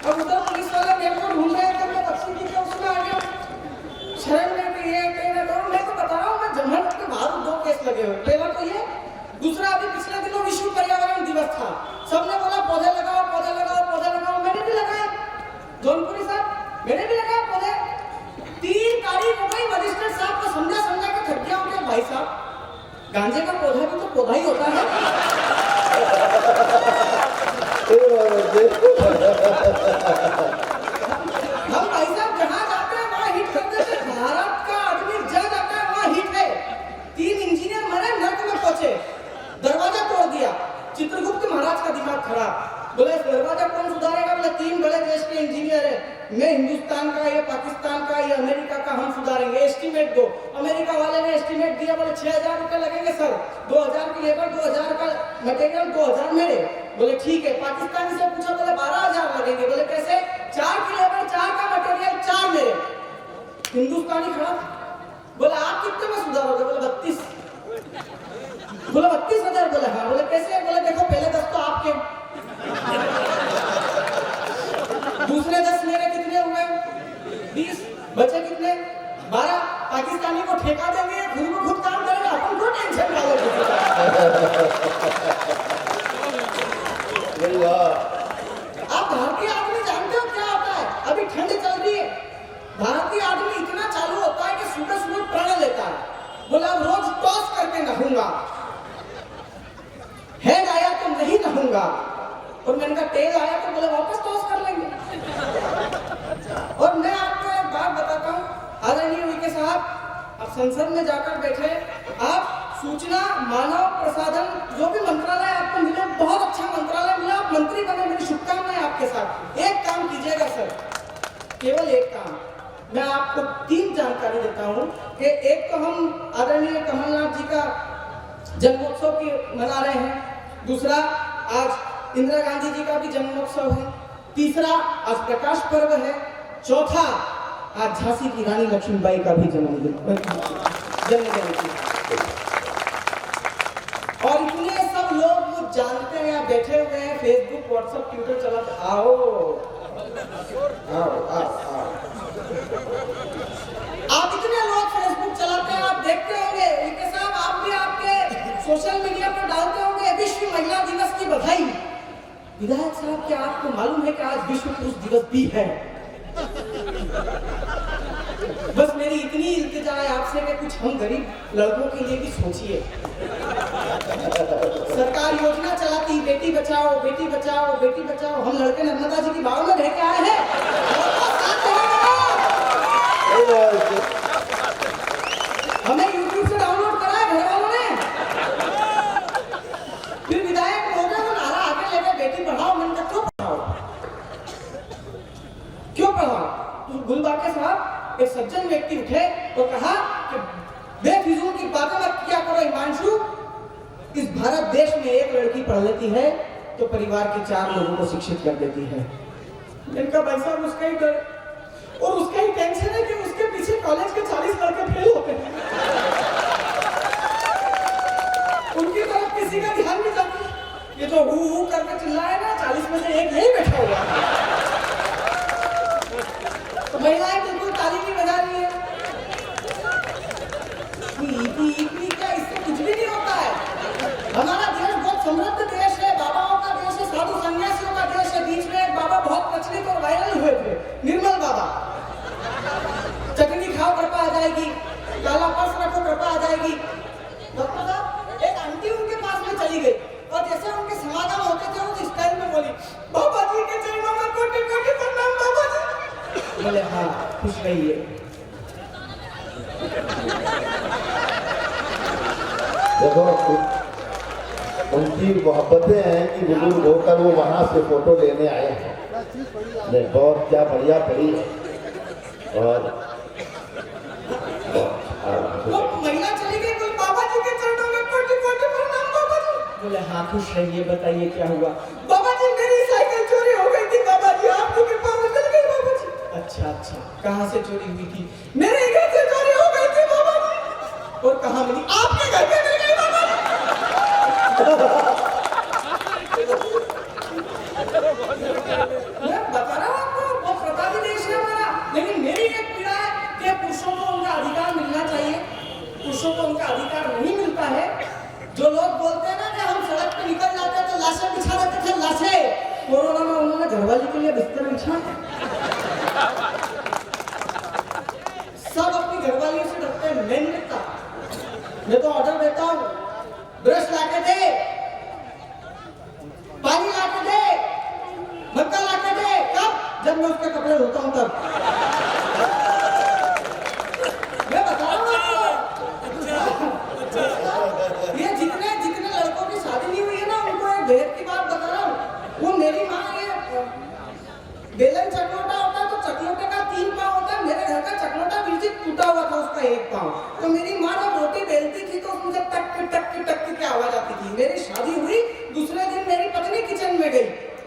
[SPEAKER 5] अब उधर पुलिस वाले मेरे को ढूंढ रहे थे, मैं बक्सी की उसमें आ गया। गांजे का पौधा भी तो पौधा ही होता है। हम भाई साहब जहाँ जाते हैं वहाँ हिट कर देते हैं। भारत का आदमी जहाँ जाता है वहाँ हिट है। 3 इंजीनियर मरे, नर्क में पहुंचे, दरवाजा तोड़ दिया। चित्रगुप्त महाराज का दिमाग खराब, बोले दरवाजा कौन सुधारेगा? बोले 3 बड़े देश के इंजीनियर है, मैं हिंदुस्तान का, ये पाकिस्तान का, ये अमेरिका का, हम सुधारेंगे, एस्टीमेट दो। अमेरिका वाले ने एस्टीमेट दिया, बोले 6000 रुपए लगेंगे सर, 2000 की लेबर, 2000 का मटेरियल, 2000 मेरे। बोले ठीक है। पाकिस्तानी से पूछा, बोले 12000 लगेंगे। बोले कैसे? 4 की लेबर, 4 का मटेरियल, 4 मेरे। हिंदुस्तानी खड़ा, बोले आप कितने में सुधारोगे? बोले 32। बोले 32,000? बोले हाँ। बोले कैसे? बोले देखो पहले 10 तो आपके, दूसरे 10 मेरे, कितने हुए? 20, बचे कितने? 12। पाकिस्तानी को ठेका देंगे, खुद को खुद काम करेगा, अपन को टेंशन डालो। आप भारतीय आदमी जानते हो क्या होता है? अभी ठंड चल रही है, भारतीय आदमी इतना चालू होता है कि सुबह सुबह प्रण लेता है, बोला अब रोज टॉस करके नहाऊंगा, हेड आया तो नहीं नहाऊंगा, और मैंने कहा टेल आया तो बोले वापस टॉस कर लेंगे। और मैं आपको एक बात बताता हूँ, आदरणीय वीके साहब, आप संसद में जाकर बैठे, आप सूचना मानव प्रसाधन जो भी मंत्रालय आपको मिले, बहुत अच्छा मंत्रालय मिला, आप मंत्री बने, मेरी शुभकामनाएं आपके साथ। एक काम कीजिएगा सर, केवल एक काम, मैं आपको 3 जानकारी देता हूँ कि एक तो हम आदरणीय कमलनाथ जी का जन्मोत्सव की मना रहे हैं, दूसरा आज इंदिरा गांधी जी का भी जन्मोत्सव है, तीसरा आज प्रकाश पर्व है, चौथा आज झांसी की रानी लक्ष्मीबाई का भी जन्मदिन और इतने सब लोग जानते हैं, यहाँ बैठे हुए हैं, फेसबुक, व्हाट्सएप, ट्विटर चलाते, आओ आओ आओ आओ। आप इतने लोग फेसबुक चलाते हैं, आप देखते होंगे, वीके साहब आप भी आपके सोशल मीडिया पर डालते होंगे विश्व महिला दिवस की बधाई। विधायक साहब क्या आपको मालूम है कि आज विश्व पुरुष दिवस भी है? बस मेरी इतनी इल्तिजा है आपसे कि कुछ हम गरीब लड़कों के लिए भी सोचिए। सरकार योजना चलाती, बेटी बचाओ बेटी बचाओ बेटी बचाओ, हम लड़के नर्मदा जी की बाहों में रह के आए हैं। हमें YouTube से डाउनलोड करा है घर वालों ने, फिर विधायक हो गए, वो नारा आगे लेकर बेटी पढ़ाओ, मन तक क्यों पढ़ाओ, क्यों पढ़ाओ? तो गुलबाके साहब एक सज्जन व्यक्ति उठे और कहा कि बेफिजूल की बातें मत किया करो हिमांशु, इस भारत देश में एक लड़की पढ़ लेती है तो परिवार के 4 लोगों को शिक्षित कर देती है। इनका भाई साहब उसका ही डर और उसका ही टेंशन है कि उसके पीछे कॉलेज के 40 लड़के फेल होते हैं, उनकी तरफ किसी का ध्यान नहीं जाता। ये जो हु करके चिल्लाए ना, 40 में से एक यही बैठा हुआ है, तो महिलाएं बिल्कुल ताली नहीं बजा रही है। क्या इससे कुछ भी नहीं होता है। हमारा देश बहुत समृद्ध देश है, बाबाओं का देश है, साधु सन्यासियों का देश है। बीच में एक बाबा बहुत प्रचलित और वायरल हुए थे, निर्मल बाबा, चटनी खाओ कृपा आ जाएगी, काला पर्स रखो कृपा आ जाएगी। डॉक्टर साहब एक आंटी उनके पास में चली गई और जैसे उनके समागम होते थे उस स्टाइल में बोली, बाबा जी के चरणों में कोटि कोटि प्रणाम बाबा जी। बोले हाँ खुश रहिए।
[SPEAKER 4] देखो उनकी मोहब्बतें हैं कि बुजुर्ग होकर वो वहाँ से फोटो लेने आए हैं। बहुत क्या बढ़िया पड़ी है। और
[SPEAKER 5] वो महिला चली गई, बोले बाबा जी के चरणों में कोटि कोटि प्रणाम बाबा जी। बोले हाँ खुश रहिए, बताइए क्या हुआ? बाबा जी मेरी साइकिल चोरी हो गई थी बाबा जी, आपकी कृपा से मिल गई बाबा जी। अच्छा अच्छा, कहाँ से चोरी हुई थी? मेरे घर से चोरी हो गई थी बाबा जी। और कहाँ मिली? आपके घर पे मिल गई बाबा जी। मैं बता रहा हूँ आपको, बहुत प्रतापी देश है हमारा, लेकिन मेरी एक पीड़ा है कि पुरुषों को उनका अधिकार मिलना चाहिए, पुरुषों को उनका अधिकार नहीं मिलता है। जो लोग बोलते हैं ना कि हम सड़क पे निकल जाते हैं तो लाशें बिछा देते थे, लाशें, कोरोना में उन्होंने घरवाली के लिए बिस्तर बिछा, सब अपनी घरवालियों से डरते हैं। मैं नहीं डरता, मैं तो ऑर्डर देता हूँ जब मैं उसके कपड़े धोता हूँ तब। मैं बता रहा हूँ आपको, ये जितने जितने लड़कों की शादी नहीं हुई है ना, उनको एक भेद की बात बता रहा हूँ। वो मेरी माँ, ये बेलन चकलोटा होता है तो चकलोटे का 3 पाँव होता है, मेरे घर का चकलोटा बिल्कुल टूटा हुआ था, उसका 1 पाँव। तो मेरी माँ जब रोटी बेलती थी तो उसमें से टक टक टक की आवाज आती थी। मेरी शादी हुई, दूसरे दिन मेरी पत्नी किचन में गई,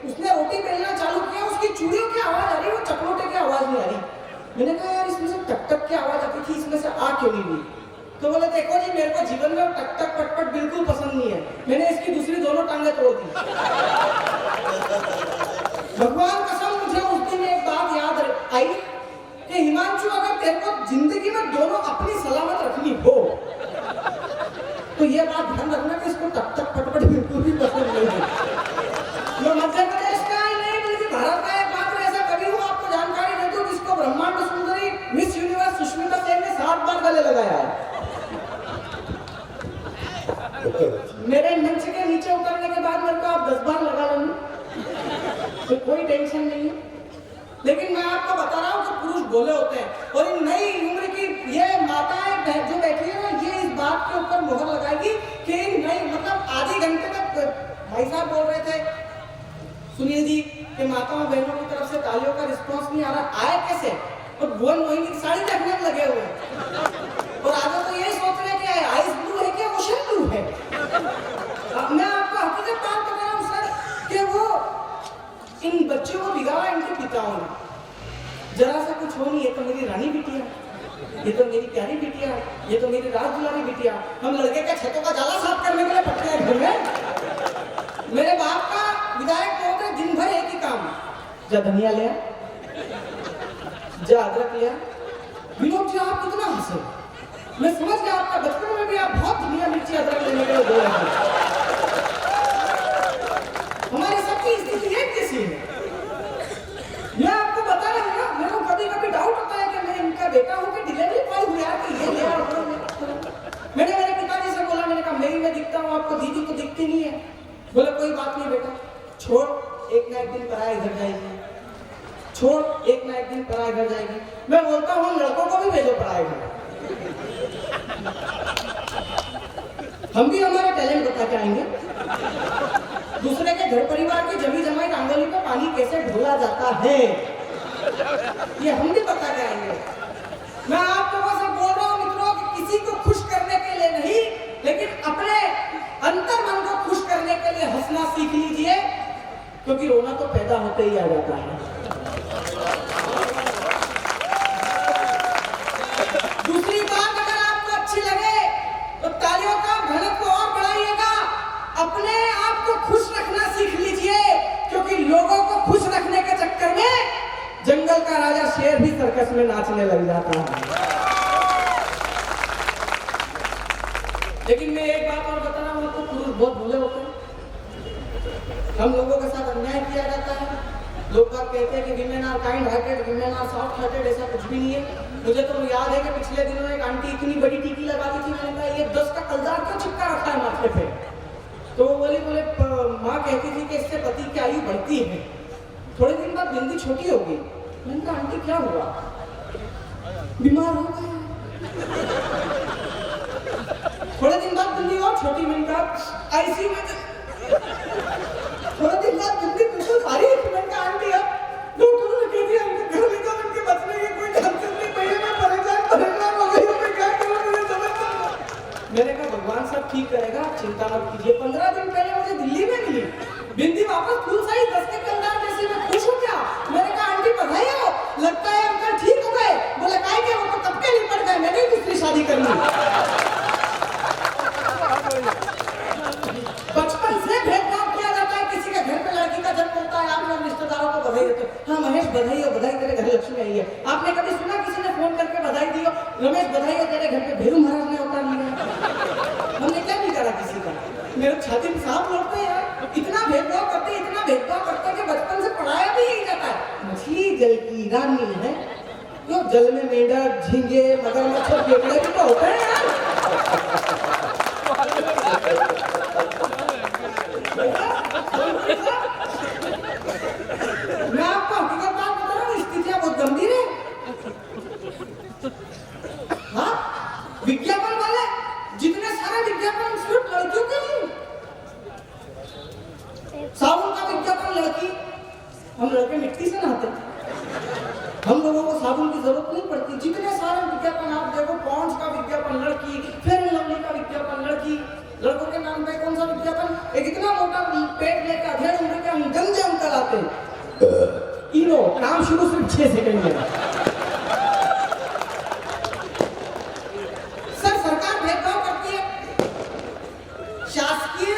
[SPEAKER 5] उसने रोटी बेलना चालू किया, उसकी चूड़ियों की आवाज आ रही, वो चकलोटे की आवाज नहीं आ रही। मैंने कहा यार इसमें से टक टक की आवाज आती थी, इसमें से आ क्यों नहीं रही? तो बोले देखो जी, मेरे को जीवन में टक टक पटपट बिल्कुल पसंद नहीं है, मैंने इसकी दूसरी दोनों टांगे तोड़ दी। भगवान कसम, मुझे उस दिन एक बात याद आई कि हिमांशु, अगर तेरे को जिंदगी में दोनों अपनी सलामत रखनी हो तो ये बात ध्यान रखना कि इसको टक टक पटपट बिल्कुल भी पसंद नहीं है। जो मध्य प्रदेश का ही नहीं बल्कि भारत का एकमात्र ऐसा कवि हूँ, आपको जानकारी दे दूं, जिसको ब्रह्मांड सुंदरी मिस यूनिवर्स सुष्मिता सेन ने 7 बार गले लगाया है। मेरे मंच के नीचे उतरने के बाद मेरे को आप 10 बार लगा लेंगे तो कोई टेंशन नहीं है। लेकिन मैं आपको बता रहा हूँ कि पुरुष भोले होते हैं, और इन नई उम्र की ये माताएं जो बैठी है ना, ये इस बात के ऊपर मोहर लगाएगी कि इन नई, मतलब आधे घंटे तक भाई साहब बोल रहे थे सुनील जी कि माताओं बहनों की तरफ से तालियों का रिस्पॉन्स नहीं आ रहा, आया कैसे? और भुवन मोहिनी की साड़ी देखने में लगे हुए हैं, और आगे तो यही सोच रहे कि आइस ब्लू है कि ओशन ब्लू है। मैं आपको हकीकत बात बता रहा हूँ सर कि वो इन बच्चों को बिगाड़ा इनके पिताओं ने, जरा सा कुछ हो नहीं। ये तो मेरी रानी बिटिया, ये तो मेरी प्यारी बिटिया, ये तो मेरी राज दुलारी बिटिया। हम लड़के के छतों का जाला साफ करने के लिए पट्टे हैं घर में। मेरे बाप का विधायक महोदय दिन भर एक ही काम, जा धनिया ले, जा अदरक ले। विनोद जी आप कितना हंसे, मैं समझ गया आपका बचपन में भी आप बहुत धनिया मिर्ची अदरक लेने के लिए दो रहे हैं। हमारी सबकी स्थिति एक जैसी है। मैं आपको बता रहा हूँ ना, मेरे को कभी कभी डाउट होता है कि मैं इनका बेटा हूँ कि डिलीवरी बॉय हूँ यार, कि ये ले आओ। मैंने मेरे पिताजी से बोला, मैंने कहा मेरी मैं दिखता हूँ, आपको दीदी तो दिखती नहीं है। बोले कोई बात नहीं बेटा, छोड़, एक ना एक दिन पराया घर जाएगी, छोड़, एक ना एक दिन पराया घर जाएगी। मैं बोलता हूँ लड़कों को भी भेजो पराया घर, हम भी हमारा टैलेंट बता के आएंगे। दूसरे के घर परिवार की जमी जमाई रंगोली पे पानी कैसे ढोला जाता है, ये हम भी बता के आएंगे। मैं आप लोगों से बोल रहा हूँ मित्रों कि किसी को खुश करने के लिए नहीं, लेकिन अपने अंतर मन को खुश करने के लिए हंसना सीख लीजिए, क्योंकि रोना तो पैदा होते ही आ जाता है। दूसरी बात अगर आपको अच्छी लगे तो तालियों का घनत्व और बढ़ाइएगा, अपने आप को खुश रखना सीख लीजिए, क्योंकि लोगों को खुश रखने के चक्कर में जंगल का राजा शेर भी सर्कस में नाचने लग जाता है। लेकिन मैं एक बात और बता रहा हूं आपको, पुरुष बहुत भूले होते हैं। हम लोगों के साथ अन्याय किया जाता है। लोग कहते हैं कि women are kind hearted, women are soft hearted, ऐसा कुछ भी नहीं है। मुझे तो याद है कि पिछले दिनों एक आंटी इतनी बड़ी टीकी लगा दी थी, मैंने कहा ये 10 का कलदार क्यों चिपका रखा है माथे पे? तो वो बोले माँ कहती थी कि इससे पति की आयु बढ़ती है। थोड़े दिन बाद बिंदी छोटी हो गई। मैंने कहा आंटी क्या हुआ? बीमार हो गए। थोड़े दिन बाद बिंदी और छोटी, मैंने कहा आईसीयू में। थोड़े दिन बाद बिंदी बिल्कुल भारी, मैंने कहा आंटी अब डॉक्टरों ने कह दिया हमको घर ले जाओ, इनके बचने की कोई चांसेस नहीं, पहले मैं परेशान हो गई, मैं क्या करूं, मुझे समझ नहीं। मैंने कहा भगवान सब ठीक करेगा, चिंता मत कीजिए। 15 दिन पहले मुझे दिल्ली में मिली बिंदी, वापस फुल साइज 10 के कलदार जैसी। मैं खुश हूँ क्या? मैंने कहा आंटी बधाई हो, लगता है अंकल ठीक हो गए। बोले काहे के, वो तो कब के निपट गए, मैंने दूसरी शादी कर ली। बचपन से भेदभाव किया जाता है, किसी के घर पे लड़की का जन्म होता है, आप लोग रिश्तेदारों को बधाई देते हो। हाँ महेश बधाई हो, बधाई तेरे घर लक्ष्मी आई है। आपने कभी सुना किसी ने फोन करके बधाई दी हो, रमेश बधाई हो तेरे घर पे भेरू महाराज ने अवतार लिया? हमने क्या नहीं करा किसी का। मेरे छाती में सांप लौटते हैं यार, इतना भेदभाव करते हैं, इतना भेदभाव करते हैं कि बचपन से पढ़ाया भी यही जाता है। मछली जल की रानी है, जो जल में मेंढक, झींगे, मगरमच्छ, केकड़े भी तो होते हैं यार। मैं आपको हकीकत बात बता रहा हूँ, नहाते। हम लोगों को साबुन की जरूरत नहीं पड़ती। जितने सारे विज्ञापन आप देखो, पॉन्ड्स का विज्ञापन लड़की, फेयर एंड लवली का विज्ञापन लड़की, लड़कों के नाम पे कौन सा विज्ञापन, एक इतना मोटा पेट लेकर 1.5 उम्र के हम गंजे अंकल आते हैं। इनो काम शुरू सिर्फ 6 सेकंड में। सर सरकार भेदभाव करती है। शासकीय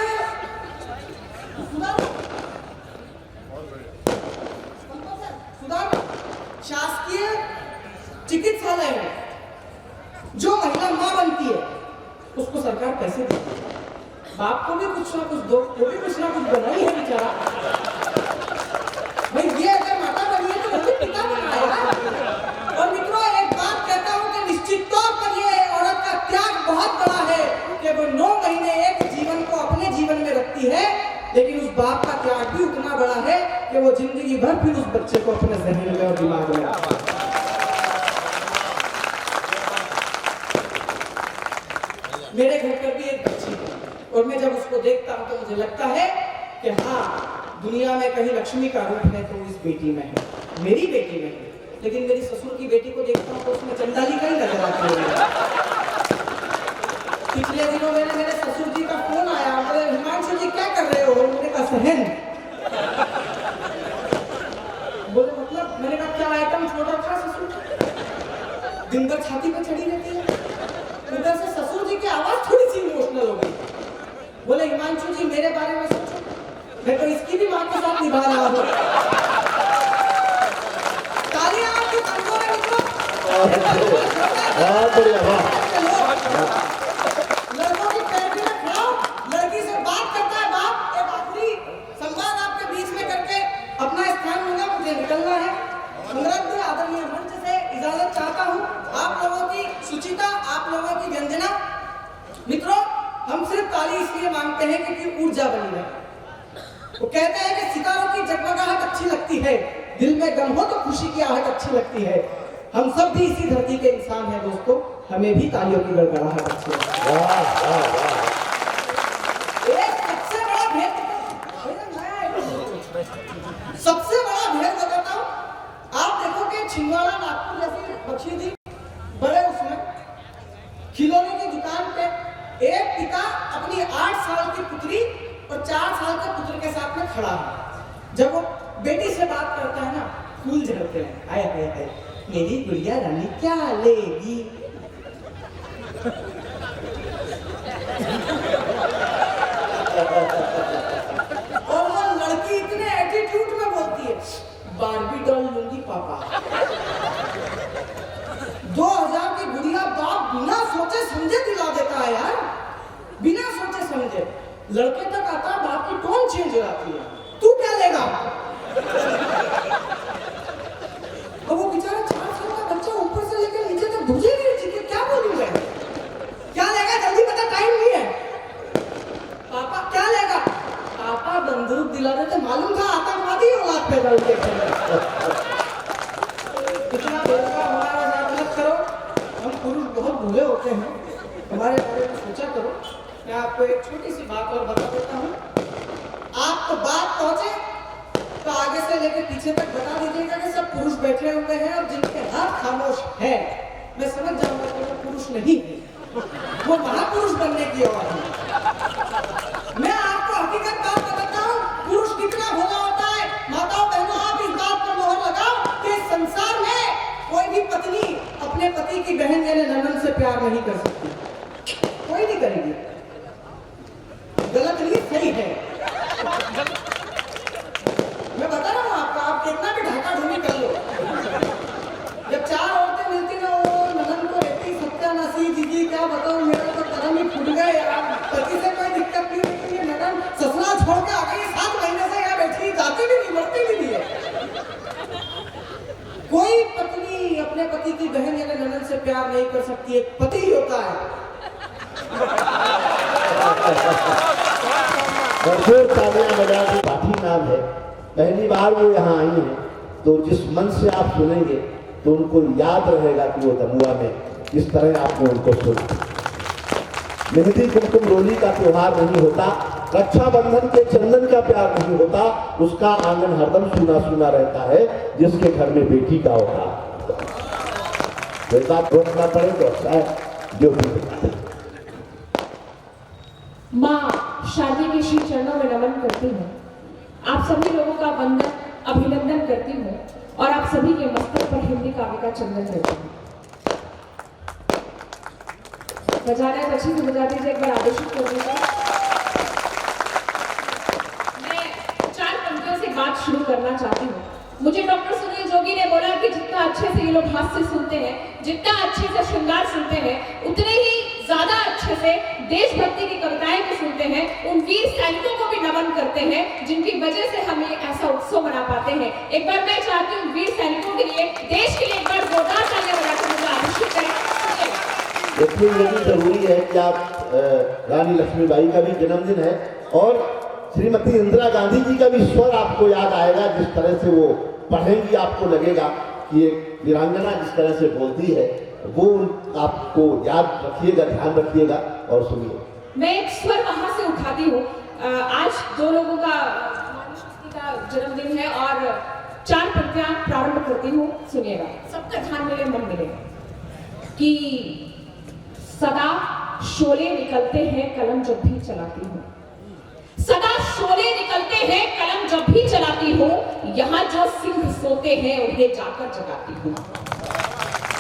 [SPEAKER 5] शासकीय चिकित्सालय में जो महिला मां बनती है उसको सरकार पैसे देती है। बाप को भी कुछ ना कुछ दो, वो भी कुछ ना कुछ बना ही है बेचारा। भाई ये अगर माता बनी है तो वो भी पिता बनाएगा। और मित्रों एक बात कहता हूं कि निश्चित तौर पर ये औरत का त्याग बहुत बड़ा है कि वो 9 महीने एक जीवन को अपने जीवन में रखती है, लेकिन उस बाप का त्याग भी उतना बड़ा है कि वो जिंदगी भर फिर उस बच्चे को अपने जहन में और दिमाग में रखता है। मेरे घर पर भी एक बच्ची है और मैं जब उसको देखता हूं तो मुझे लगता है कि हाँ, दुनिया में कहीं लक्ष्मी का रूप है तो इस बेटी में है, मेरी बेटी में है। लेकिन मेरी ससुर की बेटी को देखता हूं तो उसमें चंडाली का ही नजर आती है। पिछले दिनों मेरे ससुर जी का फोन आया, बोले हिमांशु जी क्या कर रहे हो? मैंने कहा सहन। बोले मतलब? मैंने कहा क्या आइटम छोड़ रखा है ससुर? दिन भर छाती पर चढ़ी रहती है। उधर से ससुर जी की आवाज थोड़ी सी इमोशनल हो गई। बोले हिमांशु जी मेरे बारे में सोचो, मैं तो इसकी भी मां के साथ निभा रहा हूँ। तालियां आपके कंधों में मित्रों।
[SPEAKER 4] बहुत बढ़िया, वाह।
[SPEAKER 5] लड़कों की पैरवी में खड़ा हो, लड़की से बात करता है बाप। एक आखिरी संवाद आपके बीच में करके अपना स्थान मिला, मुझे निकलना है। अनुराग आदरणीय मंच से इजाजत चाहता हूँ। आप लोगों की सुचिता, आप लोगों की व्यंजना। मित्रों हम सिर्फ ताली इसलिए मांगते हैं क्योंकि ऊर्जा बनी रहे। वो कहते हैं कि सितारों की जगमगाहट अच्छी लगती है, दिल में गम हो तो खुशी की आहट अच्छी लगती है। हम सब भी इसी धरती के इंसान हैं दोस्तों, हमें भी तालियों की गड़गड़ाहट अच्छी लगती है। एक सबसे बड़ा भेद बताता हूँ। आप देखो कि छिंदवाड़ा नागपुर जैसी बख्शी थी, बड़े उसमें खिलौने की दुकान पे एक पिता अपनी 8 साल की पुत्री और 4 साल के पुत्र के साथ में खड़ा है। जब वो बेटी से बात करता है ना, फूल झड़ते हैं। आए आए आए, मेरी गुड़िया रानी क्या लेगी? और वो लड़की इतने एटीट्यूड में बोलती है, बारबी डॉल लूंगी पापा। 2000 की गुड़िया बाप बिना सोचे समझे दिला देता है यार, बिना सोचे समझे। लड़के तक आता है, बाप की टोन चेंज हो जाती है, तू क्या लेगा? और वो बेचारा 4 साल का बच्चा ऊपर से लेकर नीचे तक भुजे नहीं चुके। क्या बोलूं मैं? क्या लेगा? जल्दी बता, टाइम नहीं है। पापा क्या लेगा? पापा बंदूक दिला देते, मालूम था आतंकवादी औलाद पैदा होती है। इतना भेदभाव हमारे साथ मत करो। हम पुरुष बहुत भूले होते हैं, हमारे बारे में सोचा करो। मैं आपको एक छोटी सी बात और बता देता हूँ। आप तो बात पहुंचे तो आगे से लेकर पीछे तक बता दीजिएगा कि सब पुरुष बैठे हुए हैं और जिनके हाथ खामोश है। मैं समझ जाऊंगा कि वो पुरुष नहीं, वो महापुरुष बनने की आवाज है। मैं आपको हकीकत बात बताता हूँ, पुरुष कितना भोला होता है। माताओं बहनों, आप इस बात पर मोहर लगाओ कि इस संसार में कोई भी पत्नी अपने पति की बहन यानी ननद से प्यार नहीं कर सकती, कोई नहीं करेगी। गलत नहीं, सही है। मैं बता रहा हूँ आपको, आप कितना भी ढाका ढूंढी कर लो, जब 4 औरतें मिलती ना, वो ननद को रहती सत्यानाशी दीदी क्या बताऊँ, मेरा तो कदम ही फूट गए यार। पति से कोई दिक्कत नहीं होती है, ननद ससुराल छोड़ के आ गई, 7 महीने से यहाँ बैठी, जाती भी नहीं, मरती भी नहीं है। कोई पत्नी अपने पति की बहन या ननद से प्यार नहीं कर सकती, एक पति ही होता है।
[SPEAKER 4] भरपूर तालियां बजा के पाठी नाम है। पहली बार वो यहाँ आई हैं, तो जिस मन से आप सुनेंगे तो उनको याद रहेगा कि वो दमुआ में किस तरह आपने उनको सुना। मेहंदी कुमकुम रोली का त्योहार नहीं होता, रक्षाबंधन के चंदन का प्यार नहीं होता, उसका आंगन हरदम सूना सूना रहता है, जिसके घर में बेटी का होता। बेटा रोकना पड़े तो अच्छा है, जो भी।
[SPEAKER 6] माँ शादी के श्री चरणों में नमन करती हूँ। आप सभी लोगों का वंदन अभिनंदन करती हूँ और आप सभी के मस्तक पर हिंदी काव्य का चंदन करती हूँ। बजा रहे अच्छी से बजा दीजिए एक बार आदेशित करने का। मैं 4 पंक्तियों से बात शुरू करना चाहती हूँ। मुझे डॉक्टर सुनील जोगी ने बोला कि जितना अच्छे से ये लोग हास्य सुनते हैं, जितना अच्छे से श्रृंगार सुनते हैं, उतने ही ज्यादा अच्छे से देशभक्ति की कविताएं भी सुनते हैं। उन वीर सैनिकों को भी नमन करते हैं जिनकी वजह से हम ये ऐसा उत्सव मना पाते हैं। एक बार मैं चाहती हूँ वीर सैनिकों के लिए, देश के लिए एक बार जोरदार तालियां बजाकर मुझे आदेशित करें।
[SPEAKER 4] इसलिए ये भी जरूरी है कि आप रानी लक्ष्मीबाई का भी जन्मदिन है और श्रीमती इंदिरा गांधी जी का भी स्वर आपको याद आएगा। जिस तरह से वो पढ़ेंगी आपको लगेगा कि एक वीरांगना जिस तरह से बोलती है वो आपको याद रखिएगा, ध्यान रखिएगा और सुनिए।
[SPEAKER 6] मैं एक स्वर वहां से उठाती हूँ। आज 2 लोगों का जन्मदिन है और 4 पंक्तियां प्रारंभ करती हूँ, सुनिएगा। सबका ध्यान मिले, मन मिले कि सदा शोले निकलते हैं कलम जब भी चलाती हूँ, सदा शोले निकलते हैं कलम जब भी चलाती हूँ, यहाँ जो सिंह सोते हैं उन्हें जाकर जगाती हूँ।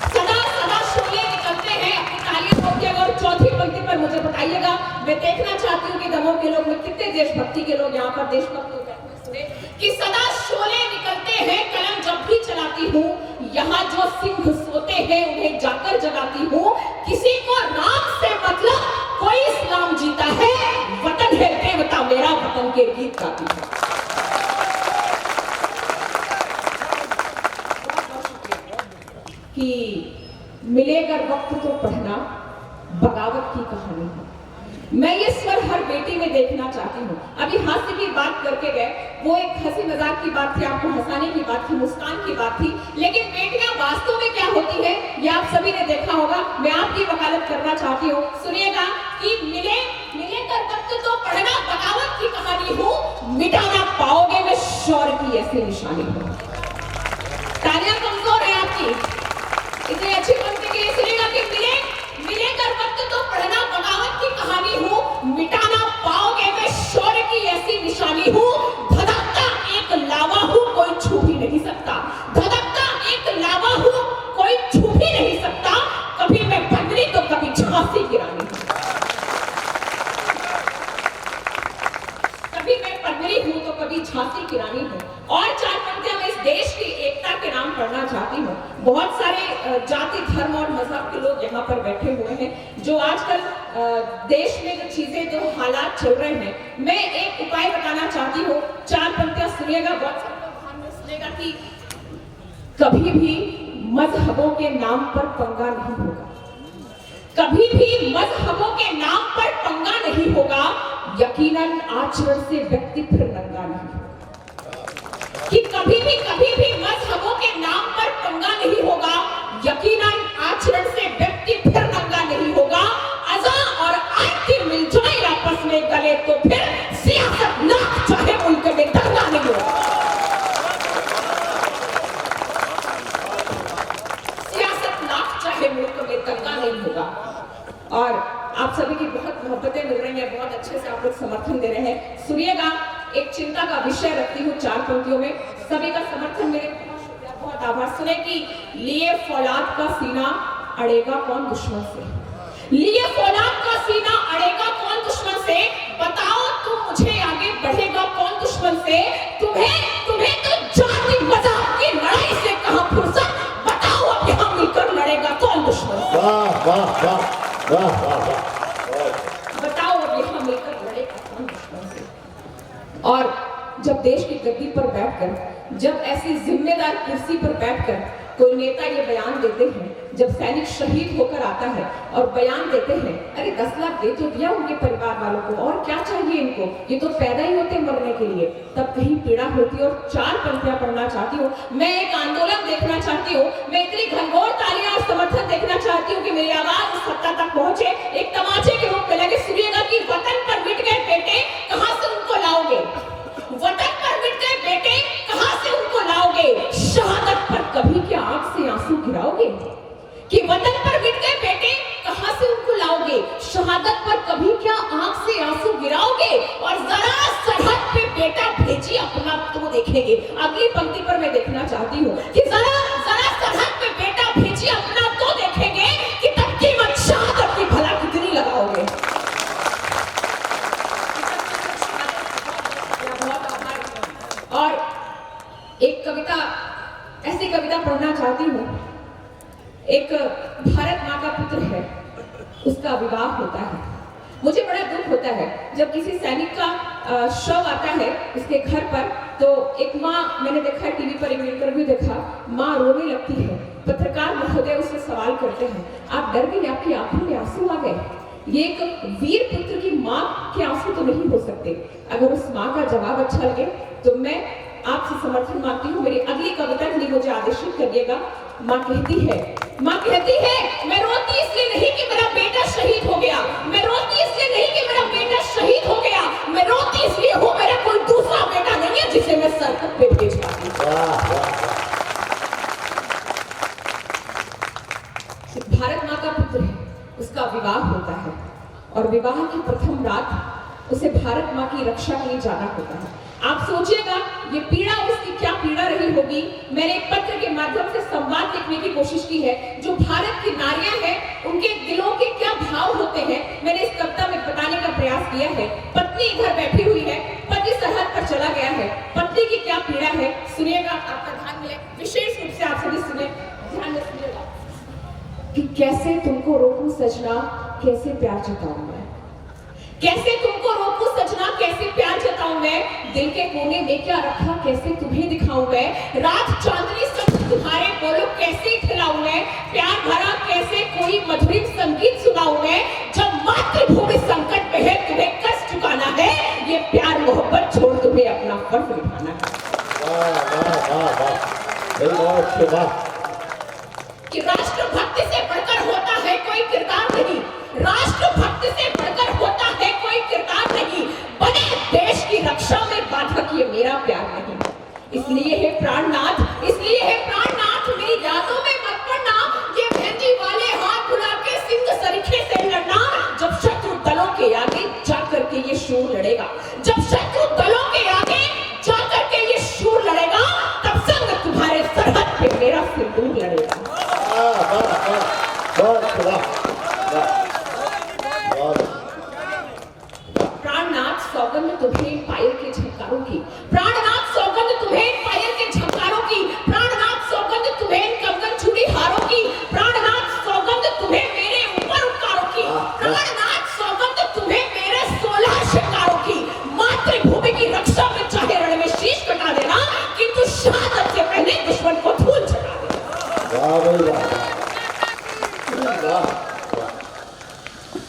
[SPEAKER 6] सदा सदा शोले निकलते हैं। अपनी तालियां ठोकिएगा और चौथी पंक्ति पर मुझे बताइएगा। मैं देखना चाहती हूँ कि दमोह के लोग में कितने देशभक्ति के लोग यहाँ पर देशभक्त होते हैं। सुने कि सदा शोले निकलते हैं कलम जब भी चलाती हूँ, यहाँ जो सिंह सोते हैं उन्हें जाकर जगाती हूँ। किसी को राम से मतलब, कोई इस्लाम जीता है, वतन है देवता मेरा, वतन के गीत गाती हूँ। कि मिलेगा वक्त तो पढ़ना बगावत की कहानी है। मैं ये स्वर हर बेटी में देखना चाहती हूँ। अभी हास्य की बात करके गए, वो एक हंसी मजाक की बात थी, आपको हंसाने की बात थी, मुस्कान की बात थी, लेकिन बेटियां वास्तव में क्या होती है ये आप सभी ने देखा होगा। मैं आपकी वकालत करना चाहती हूँ, सुनिएगा कि मिले कर वक्त तो पढ़ना बगावत की कहानी हो, मिटाना पाओगे मैं शौर्य की ऐसी निशानी हो। तालियां कमजोर है आपकी, इतनी अच्छी पंक्ति के लिए सुनिएगा कि मिले कर वक्त तो पढ़ना बगावत की कहानी हो, मिटाना पाओगे मैं शौर्य की ऐसी निशानी हूँ। धधकता एक लावा हूँ, कोई छू भी नहीं सकता। धधकता एक लावा हूँ, कोई छू भी नहीं सकता। कभी मैं बंदरी तो कभी झांसी की रानी हूँ, कभी मैं बंदरी हूँ तो कभी झांसी की रानी हूँ। और 4 पंक्तियां मैं इस देश की एकता के नाम पढ़ना चाहती हूँ। बहुत सारे जाति धर्म और मजहब के लोग यहाँ पर बैठे हुए हैं, जो आजकल देश में जो चीजें, जो हालात चल रहे हैं, मैं एक उपाय बताना चाहती हूँ। 4 पंक्तियां सुनिएगा, बहुत सारे लोग ध्यान में सुनिएगा कि कभी भी मजहबों के नाम पर पंगा नहीं होगा, कभी भी मजहबों के नाम पर पंगा नहीं होगा। यकीनन आचरण से व्यक्ति फिर नंगा नहीं होगा। कि कभी भी मजहबों के नाम पर पंगा नहीं होगा, यकीनन आचरण से व्यक्ति फिर नंगा नहीं होगा। अज़ा और आयती मिल जाए आपस में गले तो फिर सियासत नाक चाहे मुल्क में दंगा नहीं होगा। सियासत नाक चाहे मुल्क में दंगा नहीं होगा। और आप सभी की बहुत मोहब्बतें मिल रही हैं, बहुत अच्छे से आप लोग समर्थन दे रहे हैं। सुनिएगा, एक चिंता का विषय रखती हूँ 4 पंक्तियों में, सभी का समर्थन मेरे बहुत शुक्रिया, बहुत आभार। सुने कि लिए फौलाद का सीना अड़ेगा कौन दुश्मन से, लिए फौलाद का सीना अड़ेगा कौन दुश्मन से, बताओ तुम मुझे आगे बढ़ेगा कौन दुश्मन से, तुम्हें तो जाति मजहब की लड़ाई से कहां फुर्सत, बताओ अब यहाँ मिलकर लड़ेगा कौन दुश्मन से।
[SPEAKER 4] वाह वाह वाह वाह वाह वाह।
[SPEAKER 6] बताओ अब यहाँ मिलकर लड़ेगा कौन दुश्मन से। और जब देश की गद्दी पर बैठकर, जब ऐसी जिम्मेदार कुर्सी पर बैठकर कोई नेता ये बयान देते हैं, जब सैनिक शहीद होकर आता है और बयान देते हैं, अरे 10 लाख दे तो दिया उनके परिवार वालों को, और क्या चाहिए इनको, ये तो पैदा ही होते मरने के लिए, तब कहीं पीड़ा होती है। और 4 पंक्तियां पढ़ना चाहती हूँ, मैं एक आंदोलन देखना चाहती हूँ, मैं इतनी घनघोर तालियां और समर्थन देखना चाहती हूँ कि मेरी आवाज उस सत्ता तक पहुंचे, एक तमाचे के रूप में लगे। सुनिएगा कि वतन पर मिट गए बेटे कहां से उनको लाओगे, वतन पर मिट गए बेटे कहां से उनको लाओगे, शहादत पर कभी क्या आंख से आंसू गिराओगे, कि वतन पर मिट गए बेटे कहां से उनको लाओगे, शहादत पर कभी क्या आंख से आंसू गिराओगे, और जरा सरहद पे बेटा भेजिए अपना तो देखेंगे। अगली पंक्ति पर मैं देखना चाहती हूँ कि जरा सरहद पे बेटा भेजिए अपना तो देखेंगे कि तब कीमत शहादत की भला कितनी लगाओगे। और एक कविता, ऐसी कविता पढ़ना चाहती हूँ। एक भारत माँ का पुत्र है, उसका विवाह होता है। मुझे बड़ा दुख होता है जब किसी सैनिक का शव आता है उसके घर पर, तो एक माँ, मैंने देखा है टीवी पर एक इंटरव्यू देखा, माँ रोने लगती है। पत्रकार महोदय उससे सवाल करते हैं, आप डर गई, आपकी आंखों में आंसू आ गए। ये एक वीर पुत्र की माँ के आंसू तो नहीं हो सकते। अगर उस माँ का जवाब अच्छा लगे तो मैं आपसे समर्थन मांगती हूँ। मेरी अगली कविता के लिए मुझे आदेशित करिएगा। माँ कहती है, मैं रोती इसलिए नहीं कि मेरा बेटा शहीद हो गया, मैं रोती इसलिए नहीं कि मेरा बेटा शहीद हो गया, मैं रोती इसलिए हूँ मेरा कोई दूसरा बेटा नहीं है जिसे मैं सरहद पे भेज पाती। भारत माँ का पुत्र है, उसका विवाह होता है और विवाह की प्रथम रात उसे भारत माँ की रक्षा के लिए जाना होता है। आप सोचिएगा ये पीड़ा उसकी क्या पीड़ा रही होगी। मैंने एक पत्र के माध्यम से संवाद लिखने की कोशिश की है। जो भारत की नारियां हैं उनके दिलों के क्या भाव होते हैं, मैंने इस कविता में बताने का प्रयास किया है। पत्नी इधर बैठी हुई है, पति सरहद पर चला गया है, पत्नी की क्या पीड़ा है, सुनिएगा। आपका ध्यान मिले, विशेष रूप से आप सभी सुने, ध्यान में सुनिएगा कि कैसे तुमको रोकूं सजना, कैसे प्यार जताऊं मैं, कैसे तुमको रोकूं सजना, कैसे प्यार जताऊं मैं, दिल के कोने में क्या रखा कैसे तुम्हें दिखाऊं मैं, रात चांदनी सब तुम्हारे बोलो कैसे खिलाऊं मैं, प्यार भरा कैसे कोई मधुरिम संगीत सुनाऊं मैं, जब मातृभूमि संकट में है तुम्हें कष्ट चुकाना है, ये प्यार मोहब्बत छोड़ तुम्हें अपना फर्ज निभाना है। कि राष्ट्रभक्ति से बढ़कर होता है कोई किरदार नहीं, राष्ट्रभक्ति से बढ़कर होता है कोई किरदार नहीं, बने देश की रक्षा में बाधक ये मेरा प्यार नहीं। इसलिए है प्राणनाथ, इसलिए है प्राणनाथ, मेरी यादों में मत पड़ना, ये मेहंदी वाले हाथ बुला के सिंह सरीखे से लड़ना, जब शत्रु दलों के आगे जाकर के ये शूर लड़ेगा, जब शत्रु दलों के आगे जाकर के ये शूर लड़ेगा, तब संग तुम्हारे सरहद पे मेरा सिंदूर लड़ेगा। प्राणनाथ सौगंध तुम्हें पायल के झंकारों की, प्राणनाथ सौगंध तुम्हें पायल के झंकारों की, प्राणनाथ सौगंध तुम्हें कंगन चूड़ी हारों की, प्राणनाथ सौगंध तुम्हें मेरे ऊपर उपकारों की, प्राणनाथ सौगंध तुम्हें मेरे 16 शिकारों की, मातृभूमि की रक्षा में चाहे रण में शीश कटा देना, किंतु शहादत से पहले दुश्मन को धूल चढ़ा देना।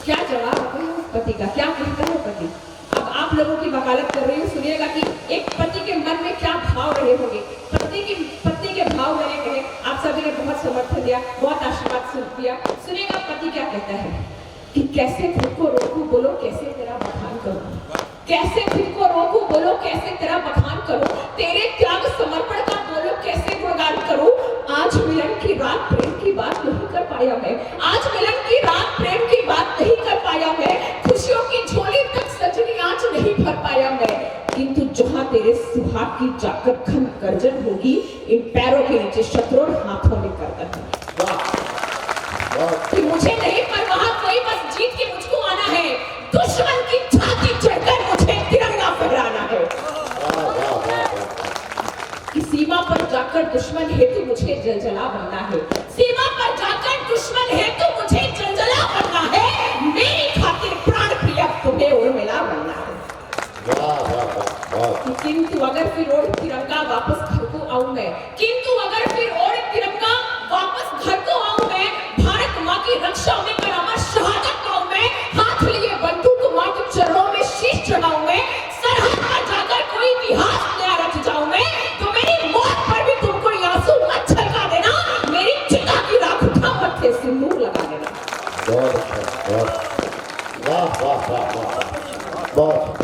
[SPEAKER 6] क्या जवाब है उस पति का, क्या कहता है पति। अब आप लोगों की वकालत कर रही हूँ, सुनिएगा कि एक पति के मन में क्या भाव रहे होंगे। पत्नी के भाव मैंने कहे, आप सभी ने बहुत समर्थन दिया, बहुत आशीर्वाद दिया। सुनिएगा पति क्या कहता है कि कैसे खुद को रोकूं, बोलो कैसे तेरा बखान करूं, कैसे खुद को रोकूं, बोलो कैसे तेरा बखान करूं, तेरे त्याग समर्पण का बोलो कैसे गुणगान करूं। आज मिलन की रात प्रेम की बात नहीं कर पाया मैं, आज मिलन की रात प्रेम की बात नहीं कर पाया मैं, खुशियों की झोली तक सजनी आज नहीं भर पाया मैं, किंतु जहां तेरे सुहाग की जाकर खन गर्जन होगी, इन पैरों के नीचे शत्रुओं हाथों में गर्दन कि मुझे नहीं परवाह कोई, बस जीत के मुझको आना है, दुश्मन की छाती चढ़कर मुझे तिरंगा फहराना है, कि सीमा पर जाकर दुश्मन हेतु मुझे जलजला बनना है, सीमा पर जाकर दुश्मन हेतु मुझे जलजला बनना है, मेरी खातिर प्राण प्रिय तुम्हें उर्मिला बनना है। कि किंतु अगर फिर ओढ़ तिरंगा वापस घर को आऊं मैं, किंतु अगर फिर ओढ़ तिरंगा वापस घर को आऊं मैं, भारत माँ की रक्षा में कर अमर शहादत पाऊं मैं, हाथ लिए बंदूक माँ के चरणों में शीश चढ़ाऊं मैं, सरहद पर जाकर कोई इतिहास नया रच जाऊं मैं, तो मेरी मौत पर भी तुमको ये आंसू मत छलका देना, मेरी चिता की राख उठा मत्थे सिंदूर लगा देना।
[SPEAKER 4] बहुत अच्छा, बहुत वाह वाह वाह वाह, बहुत